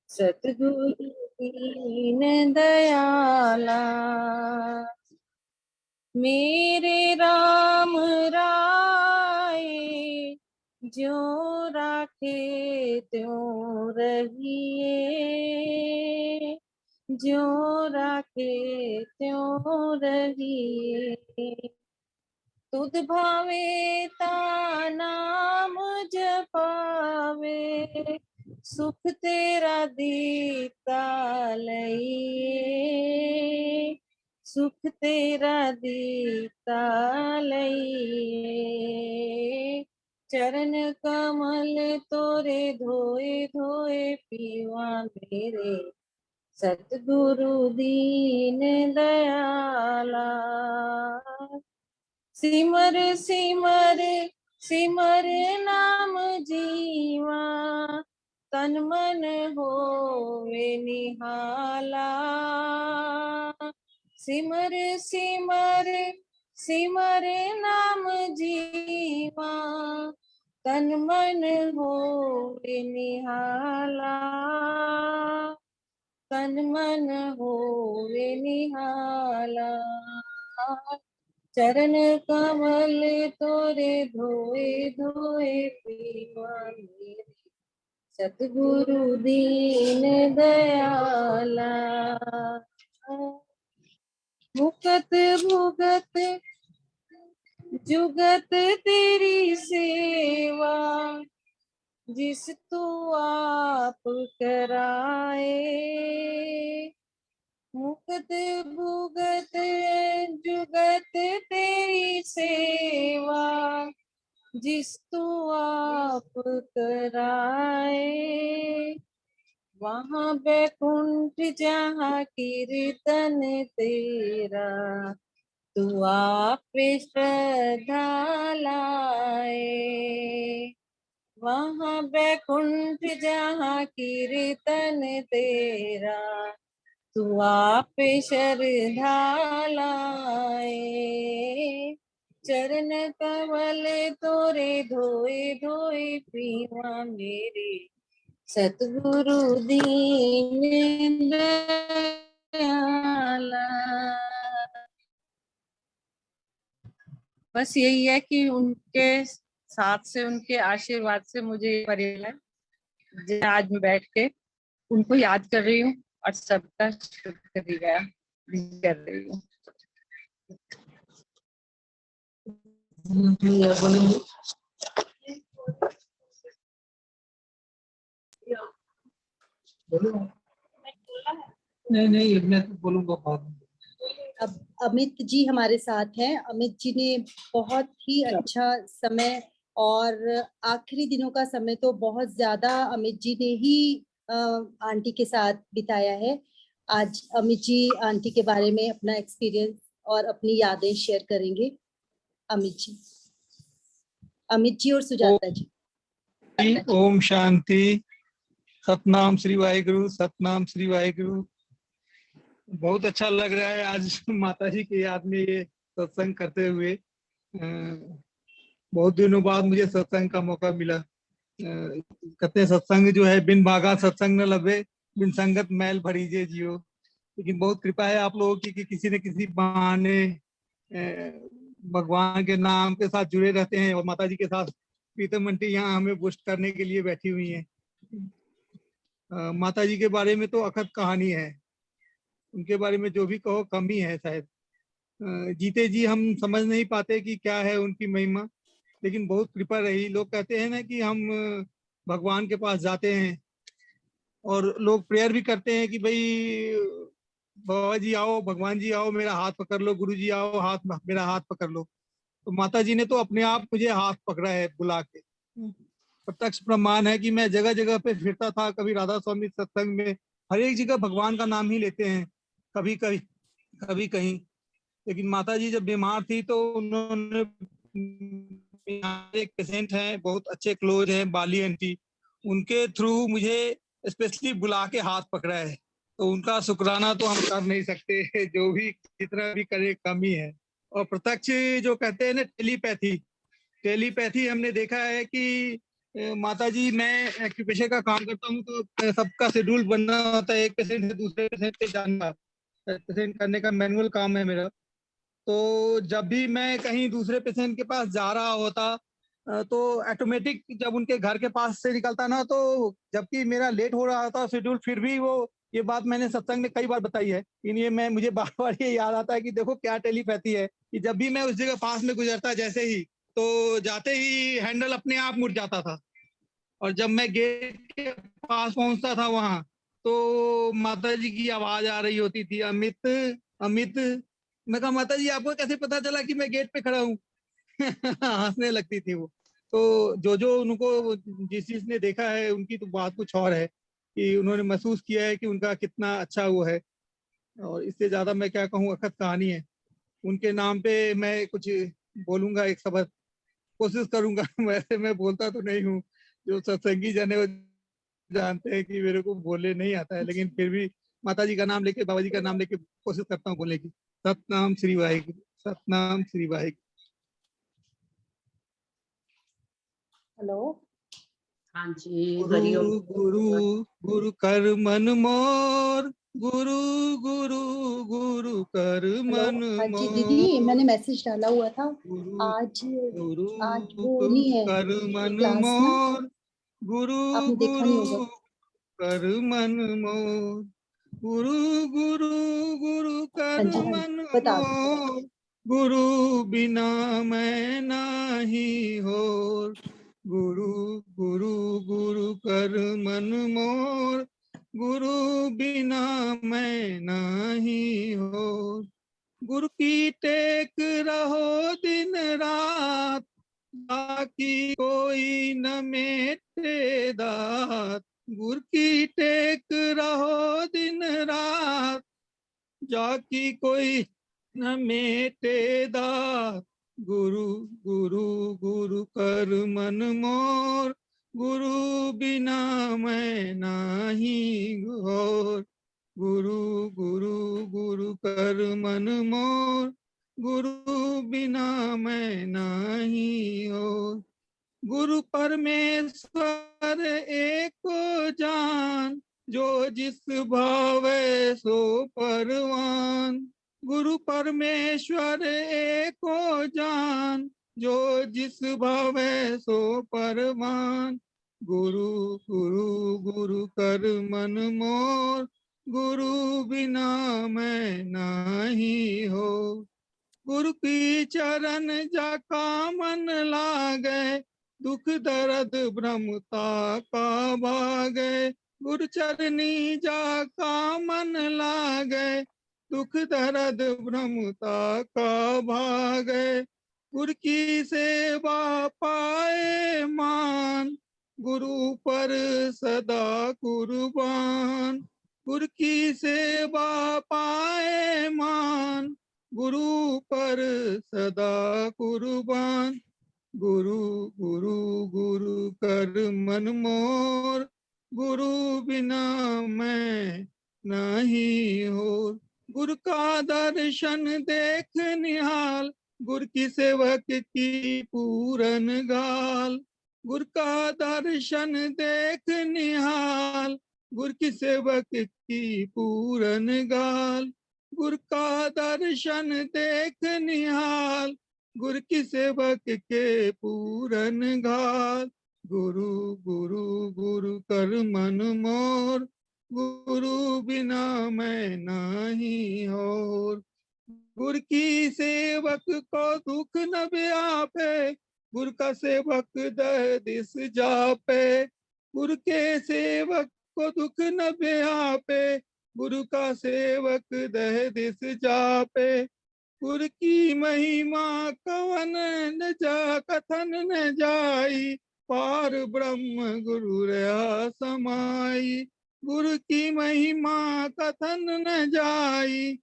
सतगुरु दीन दयाला, मेरे राम राय ज्यों राखे त्यों रहिए, ज्यों राखे त्यों रहिए। तुध भावे ता नाम जपावे, सुख तेरा दीता लइए, सुख तेरा दीता लइए। चरण कमल तोरे धोए धोए पीवा मेरे, सतगुरु दीन दयाला। सिमर सिमर सिमर नाम जीवा, तन मन होवे निहाला। सिमर सिमर सिमर नाम जीवा, तन मन होवे निहाला, तन मन होवे निहाला। चरण कमल तोरे धोए धोए पीवा मेरे, सतगुरु दीन दयाला। मुकत भुगत जुगत तेरी सेवा, जिस तू आप कराए। मुकत भुगत जुगत तेरी सेवा, जिस तू आप कराए। वहाँ बैकुंठ जहाँ कीर्तन तेरा, तू आप श्रद्धा लाए। वहाँ बैकुंठ जहाँ कीर्तन तेरा, तू आप श्रद्धा लाए। चरण कमल तोरे धोए धोए पीवा मेरे, सतगुरु दीन दयाला। बस यही है कि उनके साथ से, उनके आशीर्वाद से मुझे परिल है। आज मैं बैठ के उनको याद कर रही हूँ और सबका शुक्रिया कर रही हूँ। नहीं मैं तो बोलूंगा बाद में। अब अमित जी हमारे साथ हैं। अमित जी ने बहुत ही अच्छा समय और आखिरी दिनों का समय तो बहुत ज्यादा अमित जी ने ही आंटी के साथ बिताया है। आज अमित जी आंटी के बारे में अपना एक्सपीरियंस और अपनी यादें शेयर करेंगे। अमित जी और सुजाता जी। ओम शांति। सतनाम श्री वाहिगुरु, सतनाम श्री वाहिगुरु। बहुत अच्छा लग रहा है आज माता जी की याद में ये सत्संग करते हुए। बहुत दिनों बाद मुझे सत्संग का मौका मिला। कहते हैं सत्संग जो है बिन भागा सत्संग न लभे, बिन संगत मैल भरीजे जियो। लेकिन बहुत कृपा है आप लोगों की कि किसी न किसी बहाने भगवान के नाम के साथ जुड़े रहते हैं और माता जी के साथ प्रीतम आंटी यहाँ हमें बुस्ट करने के लिए बैठी हुई हैं। माता जी के बारे में तो अखत कहानी है, उनके बारे में जो भी कहो कम ही है शायद। जीते जी हम समझ नहीं पाते कि क्या है उनकी महिमा, लेकिन बहुत कृपा रही। लोग कहते हैं ना कि हम भगवान के पास जाते हैं और लोग प्रेयर भी करते हैं कि भाई बाबा जी आओ, भगवान जी आओ, मेरा हाथ पकड़ लो, गुरु जी आओ, मेरा हाथ पकड़ लो। तो माता जी ने तो अपने आप मुझे हाथ पकड़ा है बुला के। प्रत्यक्ष प्रमाण है कि मैं जगह जगह पे फिरता था, कभी राधा स्वामी सत्संग में, हर एक जगह भगवान का नाम ही लेते हैं, कभी कभी कभी कहीं। लेकिन माता जी जब बीमार थी तो उन्होंने, एक पेशेंट हैं बहुत अच्छे क्लोज हैं, बाली आंटी, उनके थ्रू मुझे स्पेशली बुला के हाथ पकड़ा है। तो उनका शुक्राना तो हम कर नहीं सकते, जो भी जितना भी करे कम ही है। और प्रत्यक्ष जो कहते हैं ना टेलीपैथी हमने देखा है कि माता जी, मैं एक्यूप्रेशर का काम करता हूँ, तो सबका शेड्यूल बनना होता है, एक पेशेंट से दूसरे पेशेंट पे जाना, पेशेंट करने का मैनुअल काम है मेरा। तो जब भी मैं कहीं दूसरे पेशेंट के पास जा रहा होता, तो ऑटोमेटिक जब उनके घर के पास से निकलता ना, तो जबकि मेरा लेट हो रहा था शेड्यूल, फिर भी वो, ये बात मैंने सत्संग में कई बार बताई है, लेकिन ये मैं मुझे बार बार ये याद आता है कि देखो क्या टेलीपैथी है, कि जब भी मैं उस जगह पास में गुजरता जैसे ही, तो जाते ही हैंडल अपने आप मुड़ जाता था। और जब मैं गेट के पास पहुंचता था वहां, तो माता जी की आवाज आ रही होती थी, अमित, अमित। मैं कहा, माता जी आपको कैसे पता चला कि मैं गेट पे खड़ा हूँ? हंसने लगती थी वो। तो जो जो उनको जिस जिसने देखा है, उनकी तो बात कुछ और है, कि उन्होंने महसूस किया है कि उनका कितना अच्छा वो है। और इससे ज्यादा मैं क्या कहूँ, अखत कहानी है। उनके नाम पे मैं कुछ बोलूंगा, एक शब्द कोशिश करूंगा। वैसे मैं बोलता तो नहीं हूँ, जो सत्संगी जन है वो जानते हैं कि मेरे को बोलने नहीं आता है, लेकिन फिर भी माता जी का नाम लेके, बाबा जी का नाम लेके कोशिश करता हूँ बोलने की। सतनाम श्री वाहिगुरु, सतनाम श्री वाहिगुरु। हेलो। हाँ जी, गुरु हरिओम। गुरु गुरु कर मन मोर, गुरु गुरु गुरु कर हेलो। मन हाँ जी दीदी, मोर, मैंने मैसेज डाला हुआ था। गुरु आज गुरु आज वो नहीं है कर मन क्लास ना, मोर, गुरु आपने देखा गुरु नहीं होगा। कर मन मोर, गुरु गुरु गुरु हाँ कर जी हाँ जी, मन बता दो। मोर, गुरु बिना मैं नाही होर, गुरु गुरु गुरु कर मन मोर, गुरु बिना मैं नाही होर, गुरु की टेक रहो दिन रात, ताकि कोई न मेटे दात, गुरु की टेक रहो दिन रात, जाकि कोई न मेटे दात, गुरु गुरु गुरु कर मन मोर, गुरु बिना मैं नाही घोर, गुरु गुरु गुरु कर मन मोर, गुरु बिना मैं नाही होर, गुरु परमेश्वर एक जान, जो जिस भावे सो परवान, गुरु परमेश्वर एक जान, जो जिस भावे सो परवान, गुरु गुरु गुरु कर मन मोर, गुरु बिना मैं नाही हो, गुरु की चरण जाका मन लागे, दुख दर्द भ्रमता का भागे, गुरु चरनी जाका मन लागे, दुख दर्द भ्रमता का भागे, गुरु की सेवा पाए मान, गुरु पर सदा कुर्बान, गुरु की सेवा पाए मान, गुरु पर सदा कुर्बान, गुरु गुरु गुरु कर मन मोर, गुरु बिना मैं नहीं हो, गुरु का दर्शन देख निहाल, गुरु की सेवक की पूरन गाल, गुरु का दर्शन देख निहाल, गुरु की सेवक की पूरन गाल, गुरु का दर्शन देख निहाल, गुरु की सेवक के पूरन घाल, गुरु गुरु गुरु कर मन मोर, गुरु बिना मैं नहीं होर, गुरु की सेवक को दुख न व्यापे, गुरु का सेवक दह दिस जापे, गुरु के सेवक को दुख न व्यापे, गुरु का सेवक दह दिस जापे, गुरु की महिमा कवन न जा कथन न जाई, पार ब्रह्म गुरु रहा समाई, गुरु की महिमा कथन न जाई,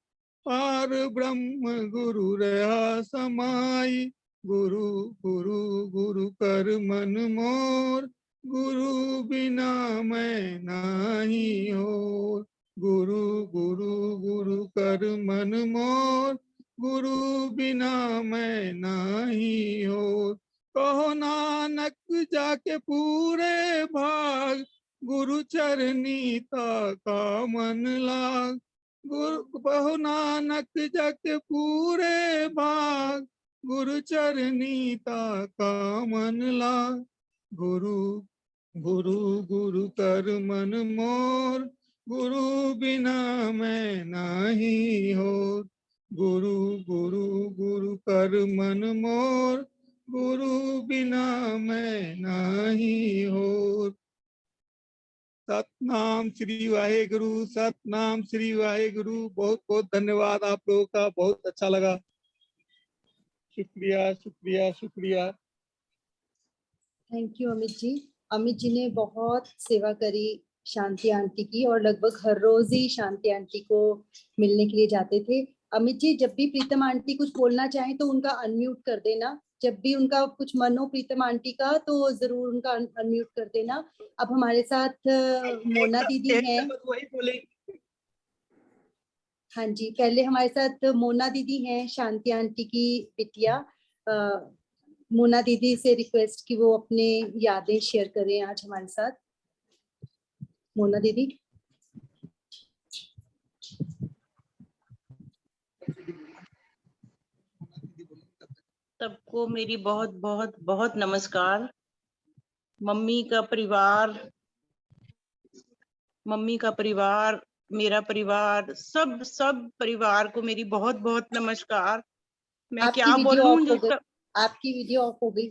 पार ब्रह्म गुरु रहा समाई, गुरु गुरु गुरु कर मन मोर, गुरु बिना मैं नाही होर, गुरु गुरु गुरु कर मन मोर, गुरु बिना मैं नाही होर, कहो नानक जाके पूरे भाग, गुरु चरनी का मन लाग। कहो नानक जाके पूरे भाग, गुरु चरनी का मन लाग। गुरु गुरु गुरु कर मन मोर, गुरु बिना मैं नहीं हो। गुरु गुरु गुरु कर मन मोर, गुरु बिना मैं नहीं हो। सतनाम श्री वाहेगुरु, सतनाम श्री वाहेगुरु। बहुत बहुत धन्यवाद आप लोगों का, बहुत अच्छा लगा। शुक्रिया शुक्रिया शुक्रिया। Thank you Amit ji. अमित जी ने बहुत सेवा करी शांति आंटी की, और लगभग हर रोज ही शांति आंटी को मिलने के लिए जाते थे। अमित जी, जब भी प्रीतम आंटी कुछ बोलना चाहें तो उनका अनम्यूट कर देना। जब भी उनका कुछ मन हो प्रीतम आंटी का, तो जरूर उनका अनम्यूट कर देना। अब हमारे साथ मोना दीदी हैं। वही बोले। हाँ जी, पहले हमारे साथ मोना दीदी हैं, शांति आंटी की बिटिया। मोना दीदी से रिक्वेस्ट कि वो अपने यादें शेयर करें आज हमारे साथ। मोना दीदी। सबको मेरी बहुत बहुत बहुत नमस्कार। मम्मी का परिवार, मेरा परिवार, सब परिवार को मेरी बहुत बहुत नमस्कार। मैं क्या बोलूं, आपकी वीडियो ऑफ हो गई।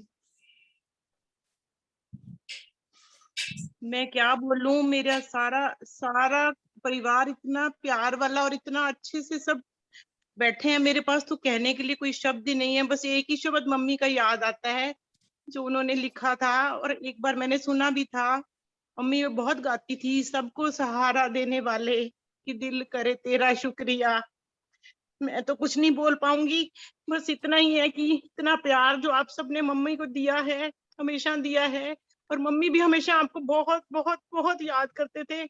मैं क्या बोलूं, मेरा सारा परिवार इतना प्यार वाला और इतना अच्छे से सब बैठे हैं मेरे पास, तो कहने के लिए कोई शब्द ही नहीं है। बस एक ही शब्द मम्मी का याद आता है जो उन्होंने लिखा था, और एक बार मैंने सुना भी था। मम्मी बहुत गाती थी, सबको सहारा देने वाले कि दिल करे तेरा शुक्रिया। मैं तो कुछ नहीं बोल पाऊंगी, बस इतना ही है कि इतना प्यार जो आप सबने मम्मी को दिया है, हमेशा दिया है। और मम्मी भी हमेशा आपको बहुत बहुत बहुत याद करते थे।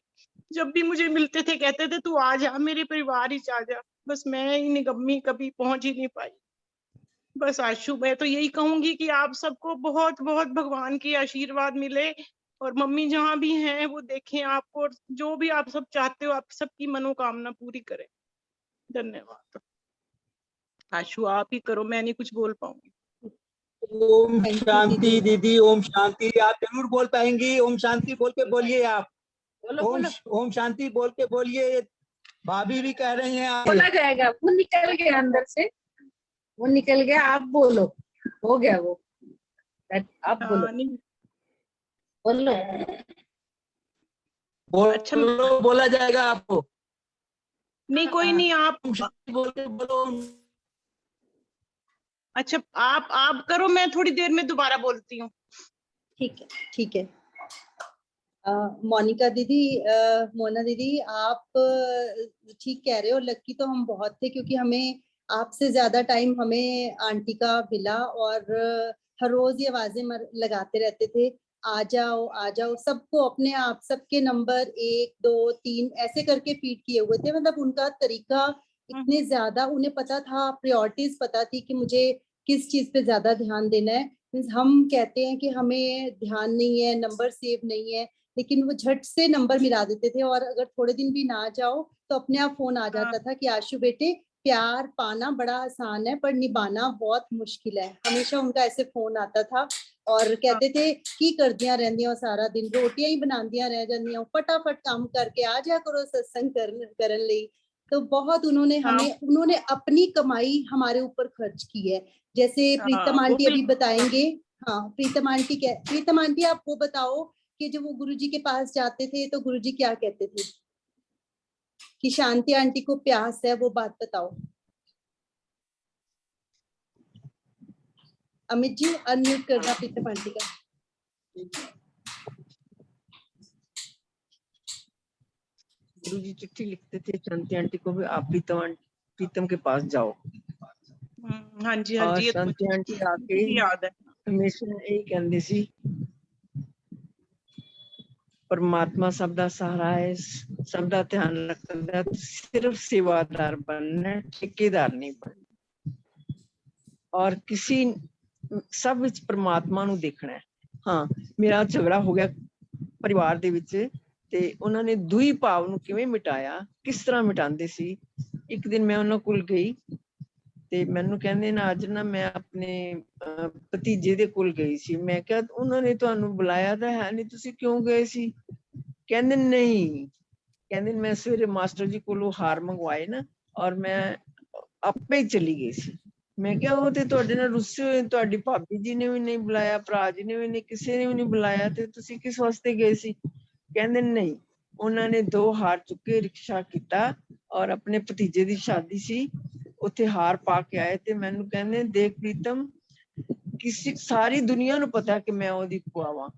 जब भी मुझे मिलते थे कहते थे तू आ जा, मेरे परिवार ही आ जा। बस मैं ही निगम्मी कभी पहुंच ही नहीं पाई। बस आशु, मैं तो यही कहूंगी कि आप सबको बहुत बहुत भगवान की आशीर्वाद मिले, और मम्मी जहाँ भी हैं वो देखें आपको, और जो भी आप सब चाहते हो आप सबकी मनोकामना पूरी करें। धन्यवाद। आशु आप ही करो, मैं नहीं कुछ बोल पाऊंगी। ओम शांति दीदी, ओम शांति। आप जरूर बोल पाएंगी। ओम शांति बोल के बोलिए आप। ओम शांति बोल के बोलिए। भाभी भी कह रही हैं आप। बोला जाएगा, वो निकल गया अंदर से, वो निकल गया। आप बोलो, हो गया वो। आप बोलो बोलो। अच्छा, बोला जाएगा आपको। नहीं कोई नहीं, आप बोल के बोलो। अच्छा आप करो, मैं थोड़ी देर में दोबारा बोलती हूँ। ठीक है ठीक है। मोनिका दीदी, मोना दीदी, आप ठीक कह रहे हो। लकी तो हम बहुत थे, क्योंकि हमें आपसे ज्यादा टाइम हमें आंटी का मिला, और हर रोज ये आवाजें लगाते रहते थे, आ जाओ आ जाओ। सबको अपने आप, सबके नंबर 1 2 3 ऐसे करके फीड किए हुए थे। मतलब उनका तरीका इतने ज्यादा, उन्हें पता था, प्रायोरिटीज पता थी कि मुझे किस चीज पे ज्यादा ध्यान देना है। हम कहते हैं कि हमें ध्यान नहीं है, नंबर सेव नहीं है, लेकिन वो झट से नंबर मिला देते थे। और अगर थोड़े दिन भी ना जाओ तो अपने आप फोन आ जाता था कि आशु बेटे, प्यार पाना बड़ा आसान है पर निभाना बहुत मुश्किल है। हमेशा उनका ऐसे फोन आता था, और कहते थे की कर दिया रहंदियां सारा दिन, रोटियां ही बनांदियां रह जांदियां, फटाफट काम करके आ जा करो सत्संग करन लई। तो बहुत उन्होंने उन्होंने अपनी कमाई हमारे ऊपर खर्च की है। जैसे प्रीतम आंटी अभी बताएंगे। हाँ, प्रीतम आंटी आप वो बताओ कि जब वो गुरुजी के पास जाते थे तो गुरुजी क्या कहते थे कि शांति आंटी को प्यास है, वो बात बताओ। अमित जी अनम्यूट करना प्रीतम आंटी का। गुरुजी चिट्ठी लिखते थे शांति आंटी को भी, आप प्रीतम के पास जाओ। हाँ जी हाँ जी, शांति आंटी आके याद है हमेशा यही कहती सी, परमात्मा सबदा सहारा है, सबदा ध्यान रखता है, सिर्फ सेवादार बनना, ठेकेदार नहीं बनना। और किसी ਸਭ ਵਿੱਚ ਪ੍ਰਮਾਤਮਾ ਨੂੰ ਦੇਖਣਾ ਹੈ। ਹਾਂ, ਮੇਰਾ ਝਗੜਾ ਹੋ ਗਿਆ ਪਰਿਵਾਰ ਦੇ ਵਿੱਚ, ਤੇ ਉਹਨਾਂ ਨੇ ਦੂਈ ਭਾਵ ਨੂੰ ਕਿਵੇਂ ਮਿਟਾਇਆ, ਕਿਸ ਤਰ੍ਹਾਂ ਮਿਟਾਉਂਦੇ ਸੀ। ਇੱਕ ਦਿਨ ਮੈਂ ਉਹਨਾਂ ਕੋਲ ਗਈ ਤੇ ਮੈਨੂੰ ਕਹਿੰਦੇ ਨਾ, ਅੱਜ ਨਾ ਮੈਂ ਆਪਣੇ ਭਤੀਜੇ ਦੇ ਕੋਲ ਗਈ ਸੀ। ਮੈਂ ਕਿਹਾ ਉਹਨਾਂ ਨੇ ਤੁਹਾਨੂੰ ਬੁਲਾਇਆ ਤਾਂ ਹੈ ਨਹੀਂ, ਤੁਸੀਂ ਕਿਉਂ ਗਏ ਸੀ? ਕਹਿੰਦੇ ਨਹੀਂ, ਕਹਿੰਦੇ ਮੈਂ ਸਵੇਰੇ ਮਾਸਟਰ ਜੀ ਕੋਲੋਂ ਹਾਰ ਮੰਗਵਾਏ ਨਾ, ਔਰ ਮੈਂ ਆਪੇ ਹੀ ਚਲੀ ਗਈ ਸੀ। ਮੈਂ ਕਿਹਾ ਉਹ ਤੇ ਤੁਹਾਡੇ ਨਾਲ ਰੁੱਸੇ ਹੋਏ, ਤੁਹਾਡੀ ਭਾਬੀ ਜੀ ਨੇ ਵੀ ਨਹੀਂ ਬੁਲਾਇਆ, ਭਰਾ ਜੀ ਨੇ ਵੀ ਨਹੀਂ, ਕਿਸੇ ਨੇ ਵੀ ਨਹੀਂ ਬੁਲਾਇਆ, ਤੇ ਤੁਸੀਂ ਕਿਸ ਵਾਸਤੇ ਗਏ ਸੀ? ਕਹਿੰਦੇ ਨਹੀਂ, ਉਹਨਾਂ ਨੇ 2 ਹਾਰ ਚੁੱਕੇ, ਰਿਕਸ਼ਾ ਕੀਤਾ ਔਰ ਆਪਣੇ ਭਤੀਜੇ ਦੀ ਸ਼ਾਦੀ ਸੀ, ਉੱਥੇ ਹਾਰ ਪਾ ਕੇ ਆਏ। ਤੇ ਮੈਨੂੰ ਕਹਿੰਦੇ, ਦੇਖ ਪ੍ਰੀਤਮ, ਕਿਸੇ ਸਾਰੀ ਦੁਨੀਆ ਨੂੰ ਪਤਾ ਕਿ ਮੈਂ ਉਹਦੀ ਭੂਆ ਵਾਂ,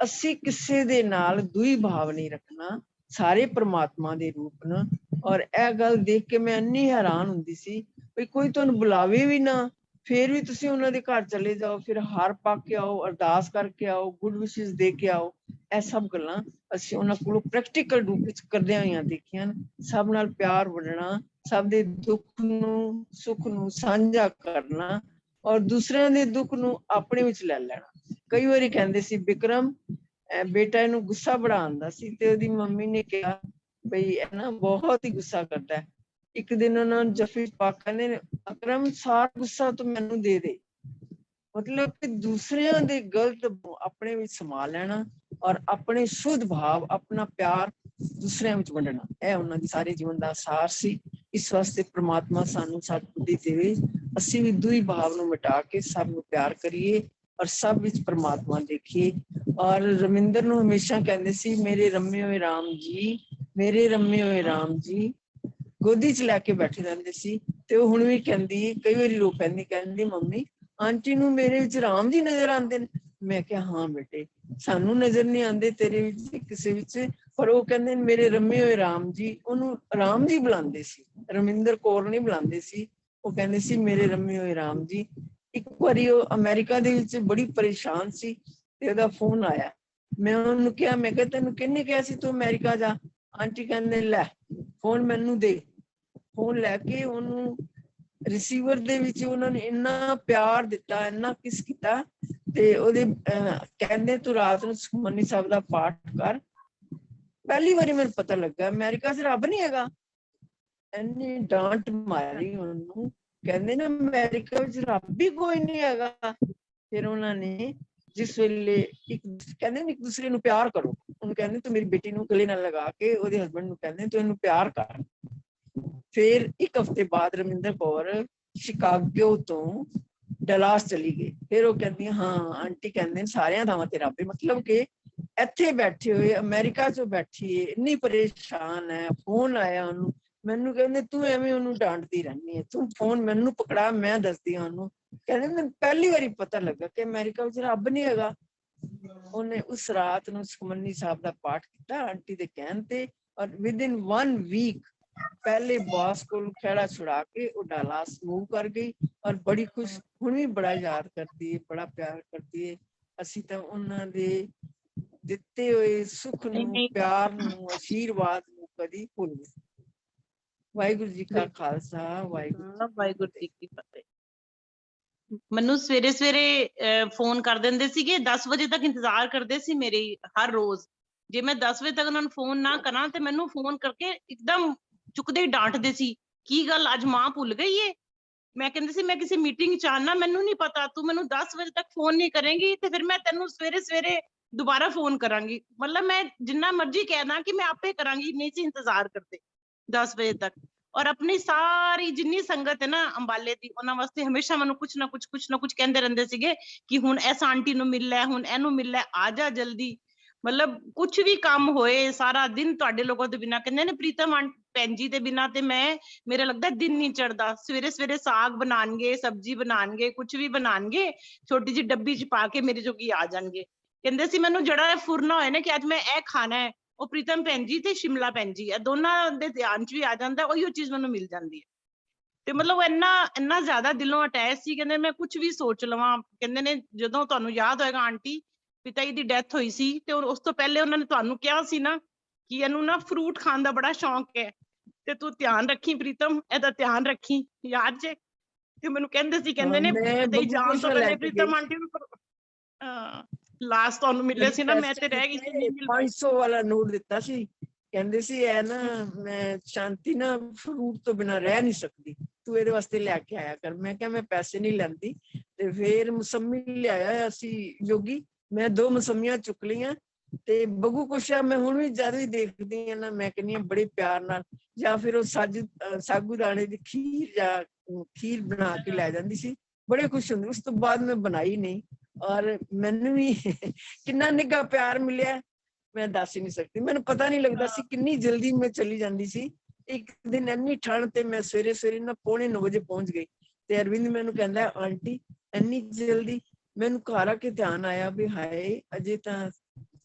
ਅਸੀਂ ਕਿਸੇ ਦੇ ਨਾਲ ਦੂਈ ਭਾਵ ਨਹੀਂ ਰੱਖਣਾ, ਸਾਰੇ ਪ੍ਰਮਾਤਮਾ ਦੇ ਰੂਪ ਨੇ। ਔਰ ਇਹ ਗੱਲ ਦੇਖ ਕੇ ਮੈਂ ਇੰਨੀ ਹੈਰਾਨ ਹੁੰਦੀ ਸੀ ਵੀ ਕੋਈ ਤੁਹਾਨੂੰ ਬੁਲਾਵੇ ਵੀ ਨਾ, ਫਿਰ ਵੀ ਤੁਸੀਂ ਉਹਨਾਂ ਦੇ ਘਰ ਚਲੇ ਜਾਓ, ਫਿਰ ਹਾਰ ਪਾ ਕੇ ਆਓ, ਅਰਦਾਸ ਕਰਕੇ ਆਓ, ਗੁੱਡ ਵਿਸ਼ੇਸ ਦੇ ਕੇ ਆਓ। ਇਹ ਸਭ ਗੱਲਾਂ ਅਸੀਂ ਉਹਨਾਂ ਕੋਲੋਂ ਪ੍ਰੈਕਟੀਕਲ ਰੂਪ ਵਿੱਚ ਕਰਦਿਆਂ ਹੋਈਆਂ ਦੇਖੀਆਂ। ਸਭ ਨਾਲ ਪਿਆਰ ਵੰਡਣਾ, ਸਭ ਦੇ ਦੁੱਖ ਨੂੰ ਸੁੱਖ ਨੂੰ ਸਾਂਝਾ ਕਰਨਾ, ਔਰ ਦੂਸਰਿਆਂ ਦੇ ਦੁੱਖ ਨੂੰ ਆਪਣੇ ਵਿੱਚ ਲੈ ਲੈਣਾ। ਕਈ ਵਾਰੀ ਕਹਿੰਦੇ ਸੀ, ਬਿਕਰਮ ਬੇਟਾ ਇਹਨੂੰ ਗੁੱਸਾ ਬੜਾ ਆਉਂਦਾ ਸੀ, ਤੇ ਉਹਦੀ ਮੰਮੀ ਨੇ ਕਿਹਾ ਬਈ ਇਹ ਨਾ ਬਹੁਤ ਹੀ ਗੁੱਸਾ ਕਰਦਾ ਹੈ। ਇੱਕ ਦਿਨ ਉਹਨਾਂ ਨੂੰ ਜਫੀ ਪਾ ਕਹਿੰਦੇ, ਅਕਰਮ ਸਾਰਾ ਗੁੱਸਾ ਤੂੰ ਮੈਨੂੰ ਦੇ ਦੇ। ਮਤਲਬ ਕਿ ਦੂਸਰਿਆਂ ਦੇ ਗਲਤ ਆਪਣੇ ਵਿੱਚ ਸਮਾ ਲੈਣਾ, ਔਰ ਆਪਣੇ ਸ਼ੁੱਧ ਭਾਵ, ਆਪਣਾ ਪਿਆਰ ਦੂਸਰਿਆਂ ਵਿੱਚ ਵੰਡਣਾ, ਇਹ ਉਹਨਾਂ ਦੀ ਸਾਰੇ ਜੀਵਨ ਦਾ ਸਾਰ ਸੀ। ਇਸ ਵਾਸਤੇ ਪ੍ਰਮਾਤਮਾ ਸਾਨੂੰ ਸਤਬੁੱਧੀ ਦੇਵੇ, ਅਸੀਂ ਵੀ ਦੂਈ ਭਾਵ ਨੂੰ ਮਿਟਾ ਕੇ ਸਭ ਨੂੰ ਪਿਆਰ ਕਰੀਏ ਔਰ ਸਭ ਵਿੱਚ ਪ੍ਰਮਾਤਮਾ ਦੇਖੀਏ। ਔਰ ਰਮਿੰਦਰ ਨੂੰ ਹਮੇਸ਼ਾ ਕਹਿੰਦੇ ਸੀ, ਮੇਰੇ ਰਮੇ ਹੋਏ ਰਾਮ ਜੀ, ਮੇਰੇ ਰਮੇ ਹੋਏ ਰਾਮ ਜੀ, ਗੋਦੀ 'ਚ ਲੈ ਕੇ ਬੈਠੇ ਰਹਿੰਦੇ ਸੀ। ਤੇ ਉਹ ਹੁਣ ਵੀ ਕਹਿੰਦੀ, ਕਈ ਵਾਰੀ ਰੋ ਪੈਂਦੀ, ਕਹਿੰਦੀ ਮੰਮੀ ਆਂਟੀ ਨੂੰ ਮੇਰੇ ਵਿੱਚ ਰਾਮ ਜੀ ਨਜ਼ਰ ਆਉਂਦੇ ਨੇ। ਮੈਂ ਕਿਹਾ ਹਾਂ ਬੇਟੇ, ਸਾਨੂੰ ਨਜ਼ਰ ਨਹੀਂ ਆਉਂਦੇ ਤੇਰੇ ਵਿੱਚ ਕਿਸੇ ਵਿੱਚ, ਪਰ ਉਹ ਕਹਿੰਦੇ ਮੇਰੇ ਰਮੇ ਹੋਏ ਰਾਮ ਜੀ, ਉਹਨੂੰ ਰਾਮ ਜੀ ਬੁਲਾਉਂਦੇ ਸੀ, ਰਮਿੰਦਰ ਕੌਰ ਨਹੀਂ ਬੁਲਾਉਂਦੇ ਸੀ। ਉਹ ਕਹਿੰਦੇ ਸੀ ਮੇਰੇ ਰਮੇ ਹੋਏ ਰਾਮ ਜੀ। ਇੱਕ ਵਾਰੀ ਉਹ ਅਮਰੀਕਾ ਦੇ ਵਿੱਚ ਬੜੀ ਪਰੇਸ਼ਾਨ ਸੀ, ਤੇ ਉਹਦਾ ਫੋਨ ਆਇਆ। ਮੈਂ ਉਹਨੂੰ ਕਿਹਾ, ਮੈਂ ਕਿਹਾ ਤੈਨੂੰ ਕਿਹਨੇ ਕਿਹਾ ਸੀ ਤੂੰ ਅਮਰੀਕਾ ਜਾ? ਆਂਟੀ ਕਹਿੰਦੇ ਲੈ ਫੋਨ ਮੈਨੂੰ ਦੇ। ਫੋਨ ਲੈ ਕੇ ਉਹਨੂੰ ਰਿਸੀਵਰ ਦੇ ਵਿੱਚ ਉਹਨਾਂ ਨੇ ਇੰਨਾ ਪਿਆਰ ਦਿੱਤਾ, ਇੰਨਾ ਕਿਸ ਕੀਤਾ, ਤੇ ਉਹਦੇ ਕਹਿੰਦੇ ਤੂੰ ਰਾਤ ਨੂੰ ਸੁਖਮਨੀ ਸਾਹਿਬ ਦਾ ਪਾਠ ਕਰ। ਪਹਿਲੀ ਵਾਰੀ ਮੈਨੂੰ ਪਤਾ ਲੱਗਾ ਅਮਰੀਕਾ 'ਚ ਰੱਬ ਨਹੀਂ ਹੈਗਾ। ਇੰਨੀ ਡਾਂਟ ਮਾਰੀ ਉਹਨੂੰ, ਕਹਿੰਦੇ ਨਾ ਅਮਰੀਕਾ ਵਿੱਚ ਰੱਬ ਹੀ ਕੋਈ ਨਹੀਂ ਹੈਗਾ। ਫਿਰ ਉਹਨਾਂ ਨੇ ਜਿਸ ਵੇਲੇ ਕਹਿੰਦੇ ਇੱਕ ਦੂਸਰੇ ਨੂੰ ਪਿਆਰ ਕਰੋ, ਉਹਨੂੰ ਕਹਿੰਦੇ ਤੂੰ ਮੇਰੀ ਬੇਟੀ ਨੂੰ ਗਲੇ ਨਾਲ ਲਗਾ ਕੇ ਉਹਦੇ ਹਸਬੈਂਡ ਨੂੰ ਕਹਿੰਦੇ ਤੂੰ ਇਹਨੂੰ ਪਿਆਰ ਕਰ। ਫਿਰ 1 ਹਫ਼ਤੇ ਬਾਅਦ ਰਮਿੰਦਰ ਕੌਰ ਸ਼ਿਕਾਗੋ ਤੋਂ ਡਲਾਸ ਚਲੀ ਗਈ। ਫਿਰ ਉਹ ਕਹਿੰਦੀ ਹਾਂ ਆਂਟੀ ਕਹਿੰਦੇ ਸਾਰਿਆਂ ਥਾਵਾਂ ਤੇ ਰੱਬ, ਮਤਲਬ ਕਿ ਇੱਥੇ ਬੈਠੇ ਹੋਏ ਅਮਰੀਕਾ 'ਚੋਂ ਬੈਠੀ ਏ, ਇੰਨੀ ਪਰੇਸ਼ਾਨ ਹੈ। ਫੋਨ ਆਇਆ ਉਹਨੂੰ, ਮੈਨੂੰ ਕਹਿੰਦੇ ਤੂੰ ਐਵੇਂ ਉਹਨੂੰ ਡਾਂਟਦੀ ਰਹਿੰਦੀ ਹੈ, ਤੂੰ ਫੋਨ ਮੈਨੂੰ ਪਕੜਾ, ਮੈਂ ਦੱਸਦੀ ਹਾਂ ਉਹਨੂੰ। ਕਹਿੰਦੇ ਮੈਨੂੰ ਪਹਿਲੀ ਵਾਰੀ ਪਤਾ ਲੱਗਾ ਕਿ ਅਮਰੀਕਾ ਵਿੱਚ ਰੱਬ ਨਹੀਂ ਹੈਗਾ। ਉਹਨੇ ਉਸ ਰਾਤ ਨੂੰ ਸੁਖਮਨੀ ਸਾਹਿਬ ਦਾ ਪਾਠ ਕੀਤਾ ਆਂਟੀ ਦੇ ਕਹਿਣ ਤੇ, ਔਰ ਵਿਦਿਨ 1 ਵੀਕ ਪਹਿਲੇ ਬਾਸ ਕੋਲ ਖਹਿੜਾ ਛੁੜਾ ਕੇ ਉਹ ਡਾਲਾਸ ਮੂਵ ਕਰ ਗਈ। ਔਰ ਬੜੀ ਖੁਸ਼, ਹੁਣ ਵੀ ਬੜਾ ਯਾਦ ਕਰਦੀ ਹੈ, ਬੜਾ ਪਿਆਰ ਕਰਦੀ ਹੈ। ਅਸੀਂ ਤਾਂ ਉਹਨਾਂ ਦੇ ਦਿੱਤੇ ਹੋਏ ਸੁੱਖ ਨੂੰ, ਪਿਆਰ ਨੂੰ, ਆਸ਼ੀਰਵਾਦ ਨੂੰ ਕਦੀ ਭੁੱਲ ਨਹੀਂ। ਵਾਹਿਗੁਰੂ ਜੀ ਕਾ ਖਾਲਸਾ, ਵਾਹਿਗੁਰੂ ਜੀ ਕੀ ਫਤਿਹ। ਮੈਨੂੰ ਸਵੇਰੇ ਸਵੇਰੇ ਫੋਨ ਕਰ ਦਿੰਦੇ ਸੀਗੇ, 10 ਵਜੇ ਤੱਕ ਇੰਤਜ਼ਾਰ ਕਰਦੇ ਸੀ ਮੇਰੇ ਹਰ ਰੋਜ਼। ਜੇ ਮੈਂ 10 ਵਜੇ ਤੱਕ ਉਹਨਾਂ ਨੂੰ ਫੋਨ ਨਾ ਕਰਾਂ ਤੇ ਮੈਨੂੰ ਫੋਨ ਕਰਕੇ ਇੱਕਦਮ ਚੁੱਕਦੇ ਹੀ ਡਾਂਟਦੇ ਸੀ, ਕੀ ਗੱਲ ਅੱਜ ਮਾਂ ਭੁੱਲ ਗਈ ਏ? ਮੈਂ ਕਹਿੰਦੀ ਸੀ ਮੈਂ ਕਿਸੇ ਮੀਟਿੰਗ 'ਚ ਆਣਾ, ਮੈਨੂੰ ਨਹੀਂ ਪਤਾ, ਤੂੰ ਮੈਨੂੰ 10 ਵਜੇ ਤੱਕ ਫੋਨ ਨਹੀਂ ਕਰੇਂਗੀ ਤੇ ਫਿਰ ਮੈਂ ਤੈਨੂੰ ਸਵੇਰੇ ਸਵੇਰੇ ਦੁਬਾਰਾ ਫੋਨ ਕਰਾਂਗੀ। ਮਤਲਬ ਮੈਂ ਜਿੰਨਾ ਮਰਜ਼ੀ ਕਹਿਣਾ ਕਿ ਮੈਂ ਆਪੇ ਕਰਾਂਗੀ, ਨਹੀਂ ਸੀ ਇੰਤਜ਼ਾਰ ਕਰਦੇ 10 ਵਜੇ ਤੱਕ। ਔਰ ਆਪਣੀ ਸਾਰੀ ਜਿੰਨੀ ਸੰਗਤ ਹੈ ਨਾ ਅੰਬਾਲੇ ਦੀ, ਉਹਨਾਂ ਵਾਸਤੇ ਹਮੇਸ਼ਾ ਮੈਨੂੰ ਕੁਛ ਨਾ ਕੁਛ ਕਹਿੰਦੇ ਰਹਿੰਦੇ ਸੀਗੇ ਕਿ ਹੁਣ ਇਸ ਆਂਟੀ ਨੂੰ ਮਿਲ ਲੈ, ਹੁਣ ਇਹਨੂੰ ਮਿਲ ਲੈ, ਆ ਜਾ ਜਲਦੀ। ਮਤਲਬ ਕੁਛ ਵੀ ਕੰਮ ਹੋਏ, ਸਾਰਾ ਦਿਨ ਤੁਹਾਡੇ ਲੋਕਾਂ ਦੇ ਬਿਨਾਂ, ਕਹਿੰਦੇ ਨੇ ਪ੍ਰੀਤਮ ਭੈਣ ਜੀ ਦੇ ਬਿਨਾਂ ਤੇ ਮੇਰਾ ਲੱਗਦਾ ਦਿਨ ਨਹੀਂ ਚੜਦਾ। ਸਵੇਰੇ ਸਵੇਰੇ ਸਾਗ ਬਣਾਉਣਗੇ, ਸਬਜ਼ੀ ਬਣਾਉਣਗੇ, ਕੁਛ ਵੀ ਬਣਾਉਣਗੇ, ਛੋਟੀ ਜਿਹੀ ਡੱਬੀ 'ਚ ਪਾ ਕੇ ਮੇਰੀ ਜੋਗੀ ਆ ਜਾਣਗੇ। ਕਹਿੰਦੇ ਸੀ ਮੈਨੂੰ ਜਿਹੜਾ ਫੁਰਨਾ ਹੋਇਆ ਨਾ ਕਿ ਅੱਜ ਮੈਂ ਇਹ ਖਾਣਾ ਹੈ, ਉਹ ਪ੍ਰੀਤਮ ਭੈਣ ਜੀ ਤੇ ਸ਼ਿਮਲਾ ਭੈਣ ਜੀ, ਇਹ ਦੋਨਾਂ ਦੇ ਧਿਆਨ 'ਚ ਵੀ ਆ ਜਾਂਦਾ, ਉਹੀ ਚੀਜ਼ ਮੈਨੂੰ ਮਿਲ ਜਾਂਦੀ ਹੈ। ਤੇ ਮਤਲਬ ਇੰਨਾ ਜ਼ਿਆਦਾ ਦਿਲੋਂ ਅਟੈਚ ਸੀ। ਕਹਿੰਦੇ ਮੈਂ ਕੁਛ ਵੀ ਸੋਚ ਲਵਾਂ, ਕਹਿੰਦੇ ਨੇ ਜਦੋਂ ਤੁਹਾਨੂੰ ਯਾਦ ਹੋਏਗਾ ਆਂਟੀ ਪਿਤਾ ਜੀ ਦੀ ਡੈਥ ਹੋਈ ਸੀ ਤੇ ਉਸ ਤੋਂ ਪਹਿਲੇ ਉਹਨਾਂ ਨੇ ਤੁਹਾਨੂੰ ਕਿਹਾ ਸੀ ਨਾ ਕਿ ਇਹਨੂੰ ਨਾ ਫਰੂਟ ਖਾਣ ਦਾ ਬੜਾ ਸ਼ੌਂਕ ਹੈ, ਤੇ ਤੂੰ ਧਿਆਨ ਰੱਖੀ ਪ੍ਰੀਤਮ, ਇਹਦਾ ਧਿਆਨ ਰੱਖੀ, ਯਾਦ ਜੇ। ਤੇ ਮੈਨੂੰ ਕਹਿੰਦੇ ਸੀ, ਕਹਿੰਦੇ ਨੇ ਮੈਂ ਤੇ ਬੱਬੂ ਜਾਣ ਕੁਸ਼ ਤੋਂ ਨੂੰ ਲੈ ਪਹਿਲੇ ਕੇ ਗਈ ਪ੍ਰੀਤਮ ਆਂਟੀ ਨੂੰ ਲਾਸਟ ਤੁਹਾਨੂੰ ਮਿਲਿਆ ਸੀ ਨਾ, ਮੈਂ ਤੇ ਰਹਿ ਗਈ ਸੀ, ਨਹੀਂ ਮਿਲ ਪਾਈ। 500 ਵਾਲਾ ਨੋਟ ਦਿੱਤਾ ਸੀ, ਕਹਿੰਦੇ ਸੀ ਇਹ ਨਾ ਮੈਂ ਸ਼ਾਂਤੀ ਨਾ ਫਰੂਟ ਤੋਂ ਬਿਨਾ ਰਹਿ ਨਹੀਂ ਸਕਦੀ, ਤੂੰ ਇਹਦੇ ਵਾਸਤੇ ਲੈ ਕੇ ਆਇਆ ਕਰ। ਮੈਂ ਕਿਹਾ ਮੈਂ ਪੈਸੇ ਨਹੀਂ ਲੈਂਦੀ। ਤੇ ਫਿਰ ਮੌਸਮੀ ਲਿਆਇਆ ਅਸੀਂ ਯੋਗੀ, ਮੈਂ 2 ਮੌਸਮੀਆਂ ਚੁੱਕ ਲਈਆਂ। ਤੇ ਬੱਬੂ ਕੁਸ਼ਾ ਮੈਂ ਹੁਣ ਵੀ ਜਦ ਵੀ ਦੇਖਦੀ ਹਾਂ ਨਾ, ਮੈਂ ਕਹਿੰਦੀ ਹਾਂ ਬੜੇ ਪਿਆਰ ਨਾਲ, ਜਾਂ ਫਿਰ ਉਹ ਸਾਗੂ ਦਾਣੇ ਦੀ ਖੀਰ ਬਣਾ ਕੇ ਲੈ ਜਾਂਦੀ ਸੀ, ਬੜੇ ਖੁਸ਼ ਹੁੰਦੇ। ਉਸ ਤੋਂ ਬਾਅਦ ਮੈਂ ਬਣਾਈ ਨਹੀਂ, ਔਰ ਮੈਨੂੰ ਵੀ ਕਿੰਨਾ ਨਿੱਘਾ ਪਿਆਰ ਮਿਲਿਆ ਮੈਂ ਦੱਸ ਹੀ ਨਹੀਂ ਸਕਦੀ। ਮੈਨੂੰ ਪਤਾ ਨਹੀਂ ਲੱਗਦਾ ਸੀ ਕਿੰਨੀ ਜਲਦੀ ਮੈਂ ਚਲੀ ਜਾਂਦੀ ਸੀ। ਇੱਕ ਦਿਨ ਇੰਨੀ ਠੰਡ ਤੇ ਮੈਂ ਸਵੇਰੇ ਨਾ 8:45 ਵਜੇ ਪਹੁੰਚ ਗਈ। ਤੇ ਅਰਵਿੰਦ ਮੈਨੂੰ ਕਹਿੰਦਾ ਆਂਟੀ ਇੰਨੀ ਜਲਦੀ। ਮੈਨੂੰ ਘਰ ਆ ਕੇ ਧਿਆਨ ਆਇਆ ਵੀ ਹਾਏ ਅਜੇ ਤਾਂ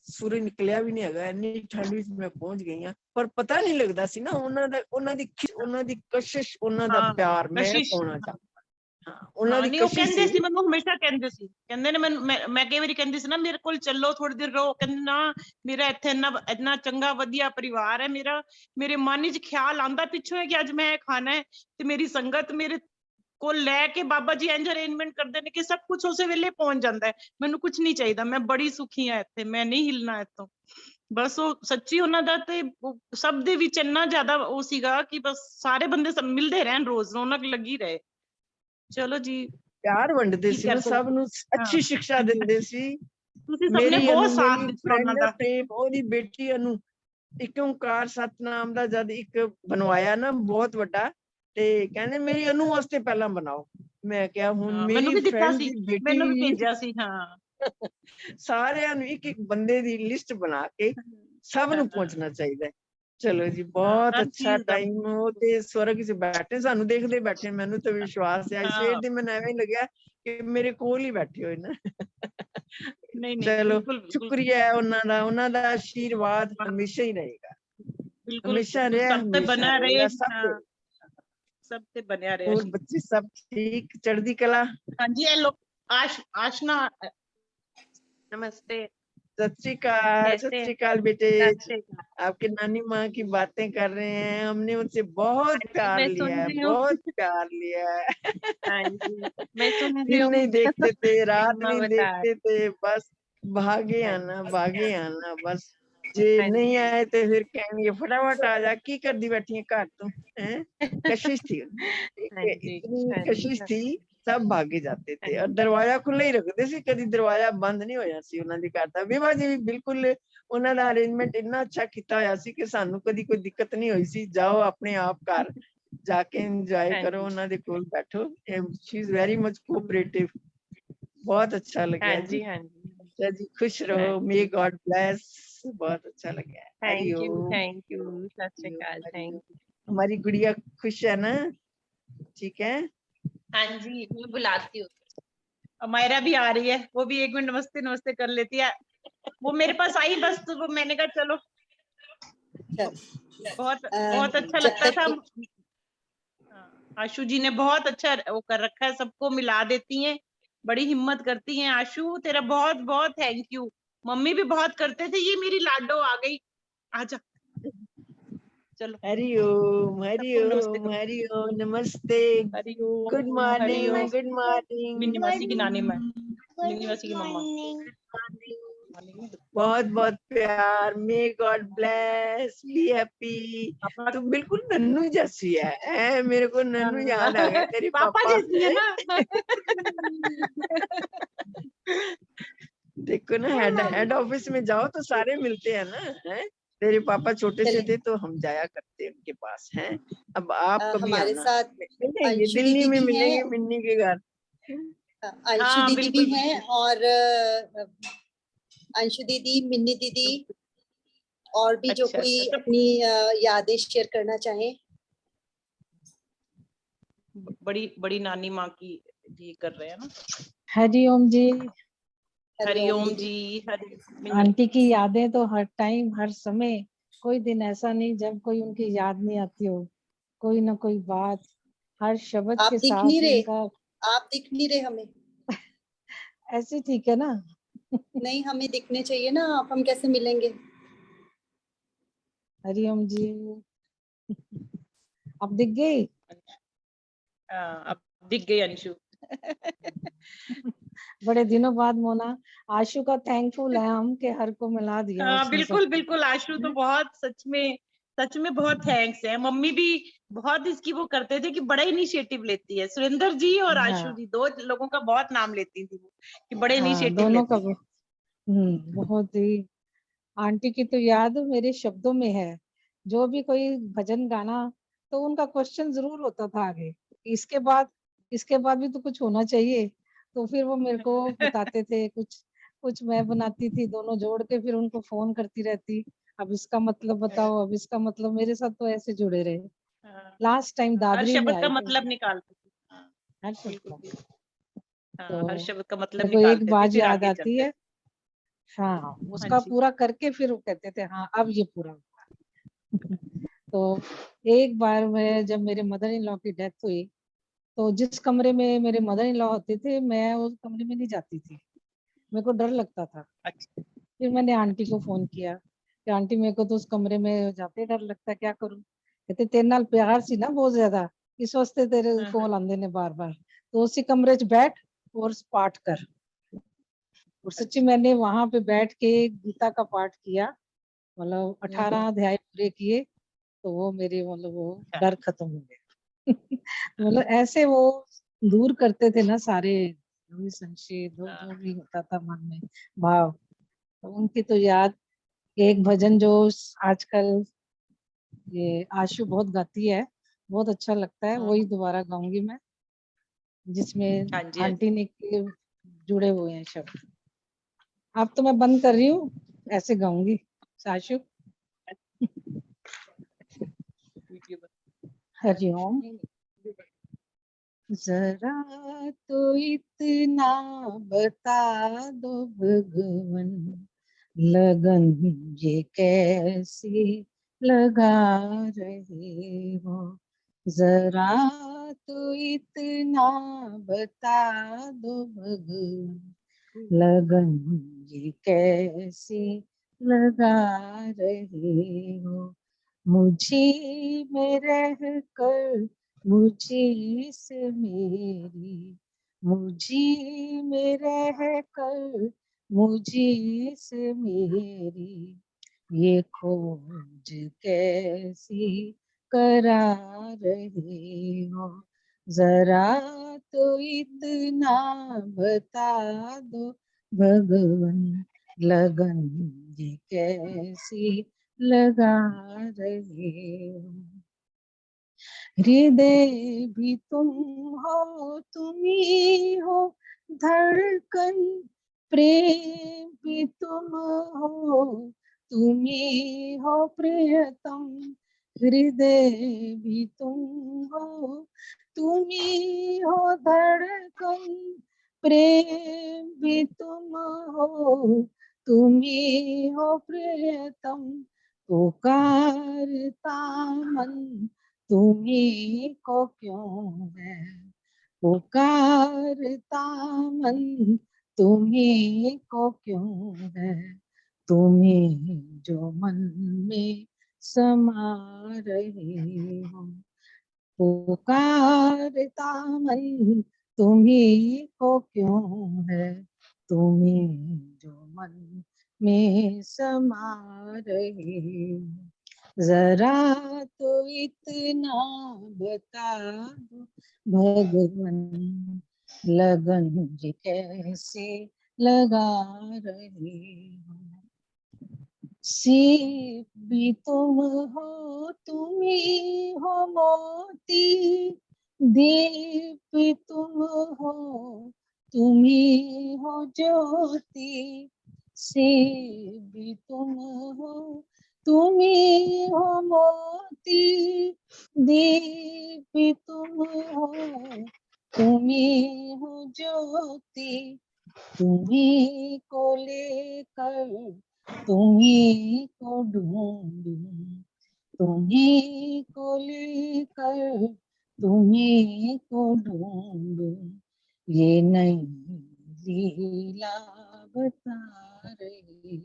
ਸੂਰਜ ਨਿਕਲਿਆ ਵੀ ਨਹੀਂ ਹੈਗਾ, ਇੰਨੀ ਠੰਡ ਵਿੱਚ ਮੈਂ ਪਹੁੰਚ ਗਈ ਹਾਂ। ਪਰ ਪਤਾ ਨਹੀਂ ਲੱਗਦਾ ਸੀ ਨਾ ਉਹਨਾਂ ਦੀ ਕਸ਼ਿਸ਼, ਉਹਨਾਂ ਦਾ ਪਿਆਰ ਮੈਂ ਕਸ਼ਿਸ਼ ਪਾਉਣਾ ਚਾਹੁੰਦਾ। ਹਾਂ, ਉਹਨਾਂ ਦੀ ਨਹੀਂ, ਉਹ ਕਸ਼ਿਸ਼ ਕਹਿੰਦੇ ਸੀ। ਸੀ ਮੈਨੂੰ, ਹਮੇਸ਼ਾ ਕਹਿੰਦੇ ਸੀ, ਕਹਿੰਦੇ ਨੇ ਮੈਨੂੰ, ਮੈਂ ਕਈ ਵਾਰੀ ਕਹਿੰਦੀ ਸੀ ਨਾ ਮੇਰੇ ਕੋਲ ਚੱਲੋ ਥੋੜੀ ਦੇਰ ਰਹੋ, ਕਹਿੰਦੇ ਨਾ ਮੇਰਾ ਇੱਥੇ ਇੰਨਾ ਚੰਗਾ ਵਧੀਆ ਪਰਿਵਾਰ ਹੈ ਮੇਰਾ, ਮੇਰੇ ਮਨ ਵਿੱਚ ਖਿਆਲ ਆਂਦਾ ਪਿੱਛੋਂ ਹੈ ਕਿ ਅੱਜ ਮੈਂ ਇਹ ਖਾਣਾ ਹੈ, ਤੇ ਮੇਰੀ ਸੰਗਤ ਮੇਰੇ ਕੋਲ ਲੈ ਕੇ ਬਾਬਾ ਜੀ ਇੰਜ ਅਰੇਂਜਮੈਂਟ ਕਰਦੇ ਨੇ ਕਿ ਸਭ ਕੁਝ ਉਸੇ ਵੇਲੇ ਪਹੁੰਚ ਜਾਂਦਾ ਹੈ। ਮੈਨੂੰ ਕੁਝ ਨਹੀਂ ਚਾਹੀਦਾ, ਮੈਂ ਬੜੀ ਸੁਖੀ ਹਾਂ ਇੱਥੇ, ਮੈਂ ਨਹੀਂ ਹਿਲਣਾ ਇੱਥੋਂ। ਬਸ ਉਹ ਸੱਚੀ ਉਹਨਾਂ ਦਾ ਤੇ ਸਭ ਦੇ ਵਿੱਚ ਇੰਨਾ ਜ਼ਿਆਦਾ ਉਹ ਸੀਗਾ ਕਿ ਬਸ ਸਾਰੇ ਬੰਦੇ ਮਿਲਦੇ ਰਹਿਣ, ਰੋਜ਼ ਰੌਣਕ ਲੱਗੀ ਰਹੇ। ਚਲੋ ਜੀ, ਪਿਆਰ ਵੰਡਦੇ ਕੀ ਸੀ ਕਰ ਨਾ, ਸਭ ਸਕਦੇ ਨੂੰ ਹਾਂ। ਅੱਛੀ ਸਿੱਖਿਆ ਦਿੰਦੇ ਸੀ। ਤੁਸੀਂ ਸਭ ਨੇ ਮੇਰੀ ਬਹੁਤ ਅਨੂ, ਸਾਥ ਮੇਰੀ ਦਿੱਤਾ ਉਹਨਾਂ ਫਰੈਂਡ ਦਾ। ਪ੍ਰੇਮ, ਉਹਦੀ ਬੇਟੀ ਅਨੂ, ਇੱਕ ਓਂਕਾਰ ਸਤਨਾਮ ਦਾ ਜਦ ਇੱਕ ਬਣਵਾਇਆ ਨਾ ਬਹੁਤ ਵੱਡਾ, ਤੇ ਕਹਿੰਦੇ ਮੇਰੀ ਅਨੂ ਵਾਸਤੇ ਪਹਿਲਾਂ ਬਣਾਓ। ਮੈਂ ਕਿਹਾ ਹੁਣ ਮੈਨੂੰ ਮੇਰੀ ਵੀ ਦਿੱਤਾ ਫਰੈਂਡ ਸੀ, ਦੀ ਮੈਨੂੰ ਵੀ ਬੇਟੀ, ਭੇਜਿਆ ਸੀ। ਹਾਂ, ਸਾਰਿਆਂ ਨੂੰ ਇੱਕ ਬੰਦੇ ਦੀ ਲਿਸਟ ਬਣਾ ਕੇ ਸਭ ਨੂੰ ਪਹੁੰਚਣਾ ਚਾਹੀਦਾ ਹੈ। ਚਲੋ ਜੀ, ਬਹੁਤ ਹਰ ਅੱਛਾ ਚੀਜ਼ ਦਾ। ਟਾਈਮ। ਉਹ ਤੇ ਸਵਰਗ 'ਚ ਬੈਠੇ ਸਾਨੂੰ ਦੇਖਦੇ ਬੈਠੇ, ਮੈਨੂੰ ਤਾਂ ਵਿਸ਼ਵਾਸ ਹੈ ਅੱਜ ਸਵੇਰ ਹਾਂ, ਦੀ ਮੈਨੂੰ ਐਵੇਂ ਲੱਗਿਆ ਕਿ ਮੇਰੇ ਕੋਲ ਹੀ ਬੈਠੇ ਹੋਏ ਨਾ। ਨਹੀਂ ਨਹੀਂ, ਚਲੋ, ਬਿਲਕੁਲ ਬਿਲकुल ਸ਼ੁਕਰੀਆ ਹੈ ਉਹਨਾਂ ਦਾ ਆਸ਼ੀਰਵਾਦ ਹਮੇਸ਼ਾ ਹੀ ਰਹੇਗਾ, ਬਿਲकुल ਹਮੇਸ਼ਾ बिल्कुल, ਰਿਹਾ, सब पे ਹਮੇਸ਼ਾ बना रहे। ਰਹੇਗਾ ਸਭ ਤੇ। हाँ, सब पे बना रहे ਹੋਰ आशीष। ਬੱਚੇ ਸਭ ਠੀਕ, ਚੜ੍ਹਦੀ ਕਲਾ? हाँ जी, ये लोग आशना, नमस्ते, सत श्री अकाल, सत कैसे? श्री अकाल बेटे। सत श्री अकाल। आपके नानी माँ की बातें कर रहे हैं, हमने उनसे बहुत हाँ जी, प्यार मैं लिया सुन है, रही हूँ। बहुत प्यार लिया है। हाँ जी, मैं सुन रही दिन हूँ। नहीं देखते थे, रात मम्मा नहीं बता देखते थे, बस भागे हाँ आना, जी, भागे आना बस। जे हाँ नहीं जी। आए तो फिर कहेंगे फटाफट आ जा, की कर दी बैठी है घर तुम, हैं? कशिश थी उनकी, हाँ जी, इतनी हाँ जी, कशिश थी, सब भागे जाते हाँ थे। और जी। दरवाजा खुला ही रखते सी, कभी दरवाजा बंद नहीं होया सी उन्हां दी घर दा। विवाह जी भी बिल्कुल उन्हां दा अरेंजमेंट इन्ना अच्छा कीता होया सी कि सानू कदी कोई दिक्कत नहीं होई सी। जाओ अपने आप घर जाके एंजॉय हाँ करो, जी, उन्हां दे कोल बैठो। She is very much cooperative. बहुत अच्छा हाँ लगा जी। जी, हाँ जी, अच्छा जी, खुश हाँ रहो, जी। May God bless. बहुत अच्छा लगा। Thank you, Hariom, thank you, सत श्री हरिओम, अकाल, हरिओम। Thank you. हमारी गुड़िया खुश है ना? ठीक है। हाँ जी, मैं बुलाती हूँ। मायरा भी आ रही है, वो भी 1 मिनट नमस्ते नमस्ते कर लेती है। वो मेरे पास आई बस, तो वो मैंने कहा चलो, बहुत बहुत अच्छा जब लगता तक था। हाँ, आशु जी ने बहुत अच्छा वो कर रखा है, सबको मिला देती हैं, बड़ी हिम्मत करती हैं। आशु तेरा बहुत बहुत थैंक यू। मम्मी भी बहुत करते थे। ये मेरी लाडो आ गई, आजा, चलो हरिओम, सबको नमस्ते हरिओम, करो। हरिओम, नमस्ते, हरिओम, गुड मॉर्निंग, हरिओम। Good morning. मिन्नी मासी की नानी माँ, मिन्नी मासी की मम्मा। बहुत बहुत प्यार। May God bless, be happy. पापा, तू बिल्कुल नन्नू जैसी है, मेरे को नन्नू याद आ गया, तेरे पापा पापा। जैसी है ना। देखो ना, हेड ऑफिस में जाओ तो सारे मिलते हैं ना, हैं? तेरे पापा छोटे से थे तो हम जाया करते उनके पास, हैं? अब आप कभी हमारे आना, साथ मिलेंगे अंशु दिल्ली दीदी में, भी मिलेंगे हैं। मिन्नी के घर। अंशु हाँ, दीदी भी बिल्कुल हैं, बिल्कुल। और अंशु दीदी, मिन्नी दीदी, और भी जो अच्छा कोई अच्छा, तो अपनी यादें शेयर करना चाहें। बड़ी बड़ी नानी माँ की ये कर रहे हैं ना। हरिओम जी। हरिओम जी। हरि आंटी की यादें तो हर टाइम हर समय, कोई दिन ऐसा नहीं जब कोई उनकी याद नहीं आती हो। कोई ना कोई बात, हर शब्द आप के दिख नहीं साथ रहे, उनका। आप दिख नहीं रहे हमें। ऐसे ठीक है ना। नहीं, हमें दिखने चाहिए ना, आप हम कैसे मिलेंगे। हरिओम जी। अब दिख गई। अब दिख गई अंशु। बड़े दिनों बाद मोना, आशु का थैंकफुल है हम कि हर को मिला दिया हाँ उसने बिल्कुल सबको। बिल्कुल, आशु तो बहुत सच में बहुत थैंक्स है। मम्मी भी बहुत इसकी वो करते थे कि बड़ा इनिशिएटिव लेती है। सुरेंद्र जी और आशु हाँ जी, दो लोगों का बहुत नाम लेती थी वो कि बड़े हाँ, इनिशिएटिव दोनों का लेती है। बहुत ही। आंटी की तो याद मेरे शब्दों में है। जो भी कोई भजन गाना तो उनका क्वेश्चन जरूर होता था आगे, इसके बाद भी तो कुछ होना चाहिए। तो फिर वो मेरे को बताते थे कुछ, कुछ मैं बनाती थी, दोनों जोड़ के फिर उनको फोन करती रहती, अब इसका मतलब बताओ, अब इसका मतलब। मेरे साथ तो ऐसे जुड़े रहे। हाँ, लास्ट टाइम हर दादरी में शब्द का आए थे मतलब निकालते थे। हर बिल्कुल शब्द का। बिल्कुल। हाँ, हर तो शब्द का मतलब मेरे को एक निकालते थे, बात फिर याद आगे आती चलते थे। है। हाँ, हाँ उसका जी। पूरा करके फिर वो कहते थे हाँ अब ये पूरा हुआ। तो एक बार मैं, जब मेरे मदर इन लॉ की डेथ हुई, तो जिस कमरे में मेरे मदर इन लॉ होते थे मैं उस कमरे में नहीं जाती थी, मेरे को डर लगता था। अच्छा। फिर मैंने आंटी को फोन किया कि आंटी मेरे को तो उस कमरे में जाते डर लगता है, क्या करूं। कहते तेरे नाल प्यार सी ना बहुत ज्यादा, इस वास्ते तेरे हाँ, हाँ। कोल आंदे ने बार बार, तो उसी कमरे च बैठ और पाठ कर। और सच्ची अच्छा। मैंने वहां पे बैठ के गीता का पाठ किया, मतलब 18 अध्याय पूरे किए, तो वो मेरे मतलब वो अच्छा। डर खत्म हो गया। मतलब ऐसे वो दूर करते थे ना सारे जो भी संशय, जो भी होता था मन में भाव। तो उनकी तो याद। एक भजन जो आजकल ये आशु बहुत गाती है, बहुत अच्छा लगता है, वही दोबारा गाऊंगी मैं, जिसमें हाँ जी, हाँ जी। आंटी ने के जुड़े हुए हैं शब्द। अब तो मैं बंद कर रही हूँ, ऐसे गाऊंगी आशु। वीडियो हरिओम। जरा तो इतना बता दो भगवन, लगन ये कैसी लगा रहे हो। जरा तो इतना बता दो भगवन, लगन ये कैसी लगा रहे हो। मुझे में रह कर मुझे से मेरी, मुझे में रह कर मुझे से मेरी, ये खोज कैसी करा रहे हो। जरा तो इतना बता दो भगवन, लगन ये कैसी लगा रहे हो। हृदय भी तुम हो, तुम ही हो धड़कन, प्रेम भी तुम हो, तुम ही हो प्रियतम। हृदय भी तुम हो, तुम ही हो धड़कन, प्रेम भी तुम हो, तुम ही हो प्रियतम। पुकारता मन तुम्ही को क्यों है, पुकारता मन तुम्ही को क्यों है। तुम्ही जो मन में समा रहे हो, पुकारता मन तुम्ही को क्यों है। तुम्ही जो मन में समा रहे हो। जरा तो इतना बता दो भगवन, लगन ये कैसे लगा रहे हो। सीप भी तुम हो, तुम ही हो मोती, दीप भी तुम हो, तुम ही हो ज्योति। सीप भी तुम हो, तुम ही हो मोती, दीप भी तुम हो, तुम ही हो ज्योति। तुम्ही को लेकर तुम्ही को ढूंढूं, तुम्ही को लेकर तुम्ही को ढूंढूं, ये नई लीला बता रही।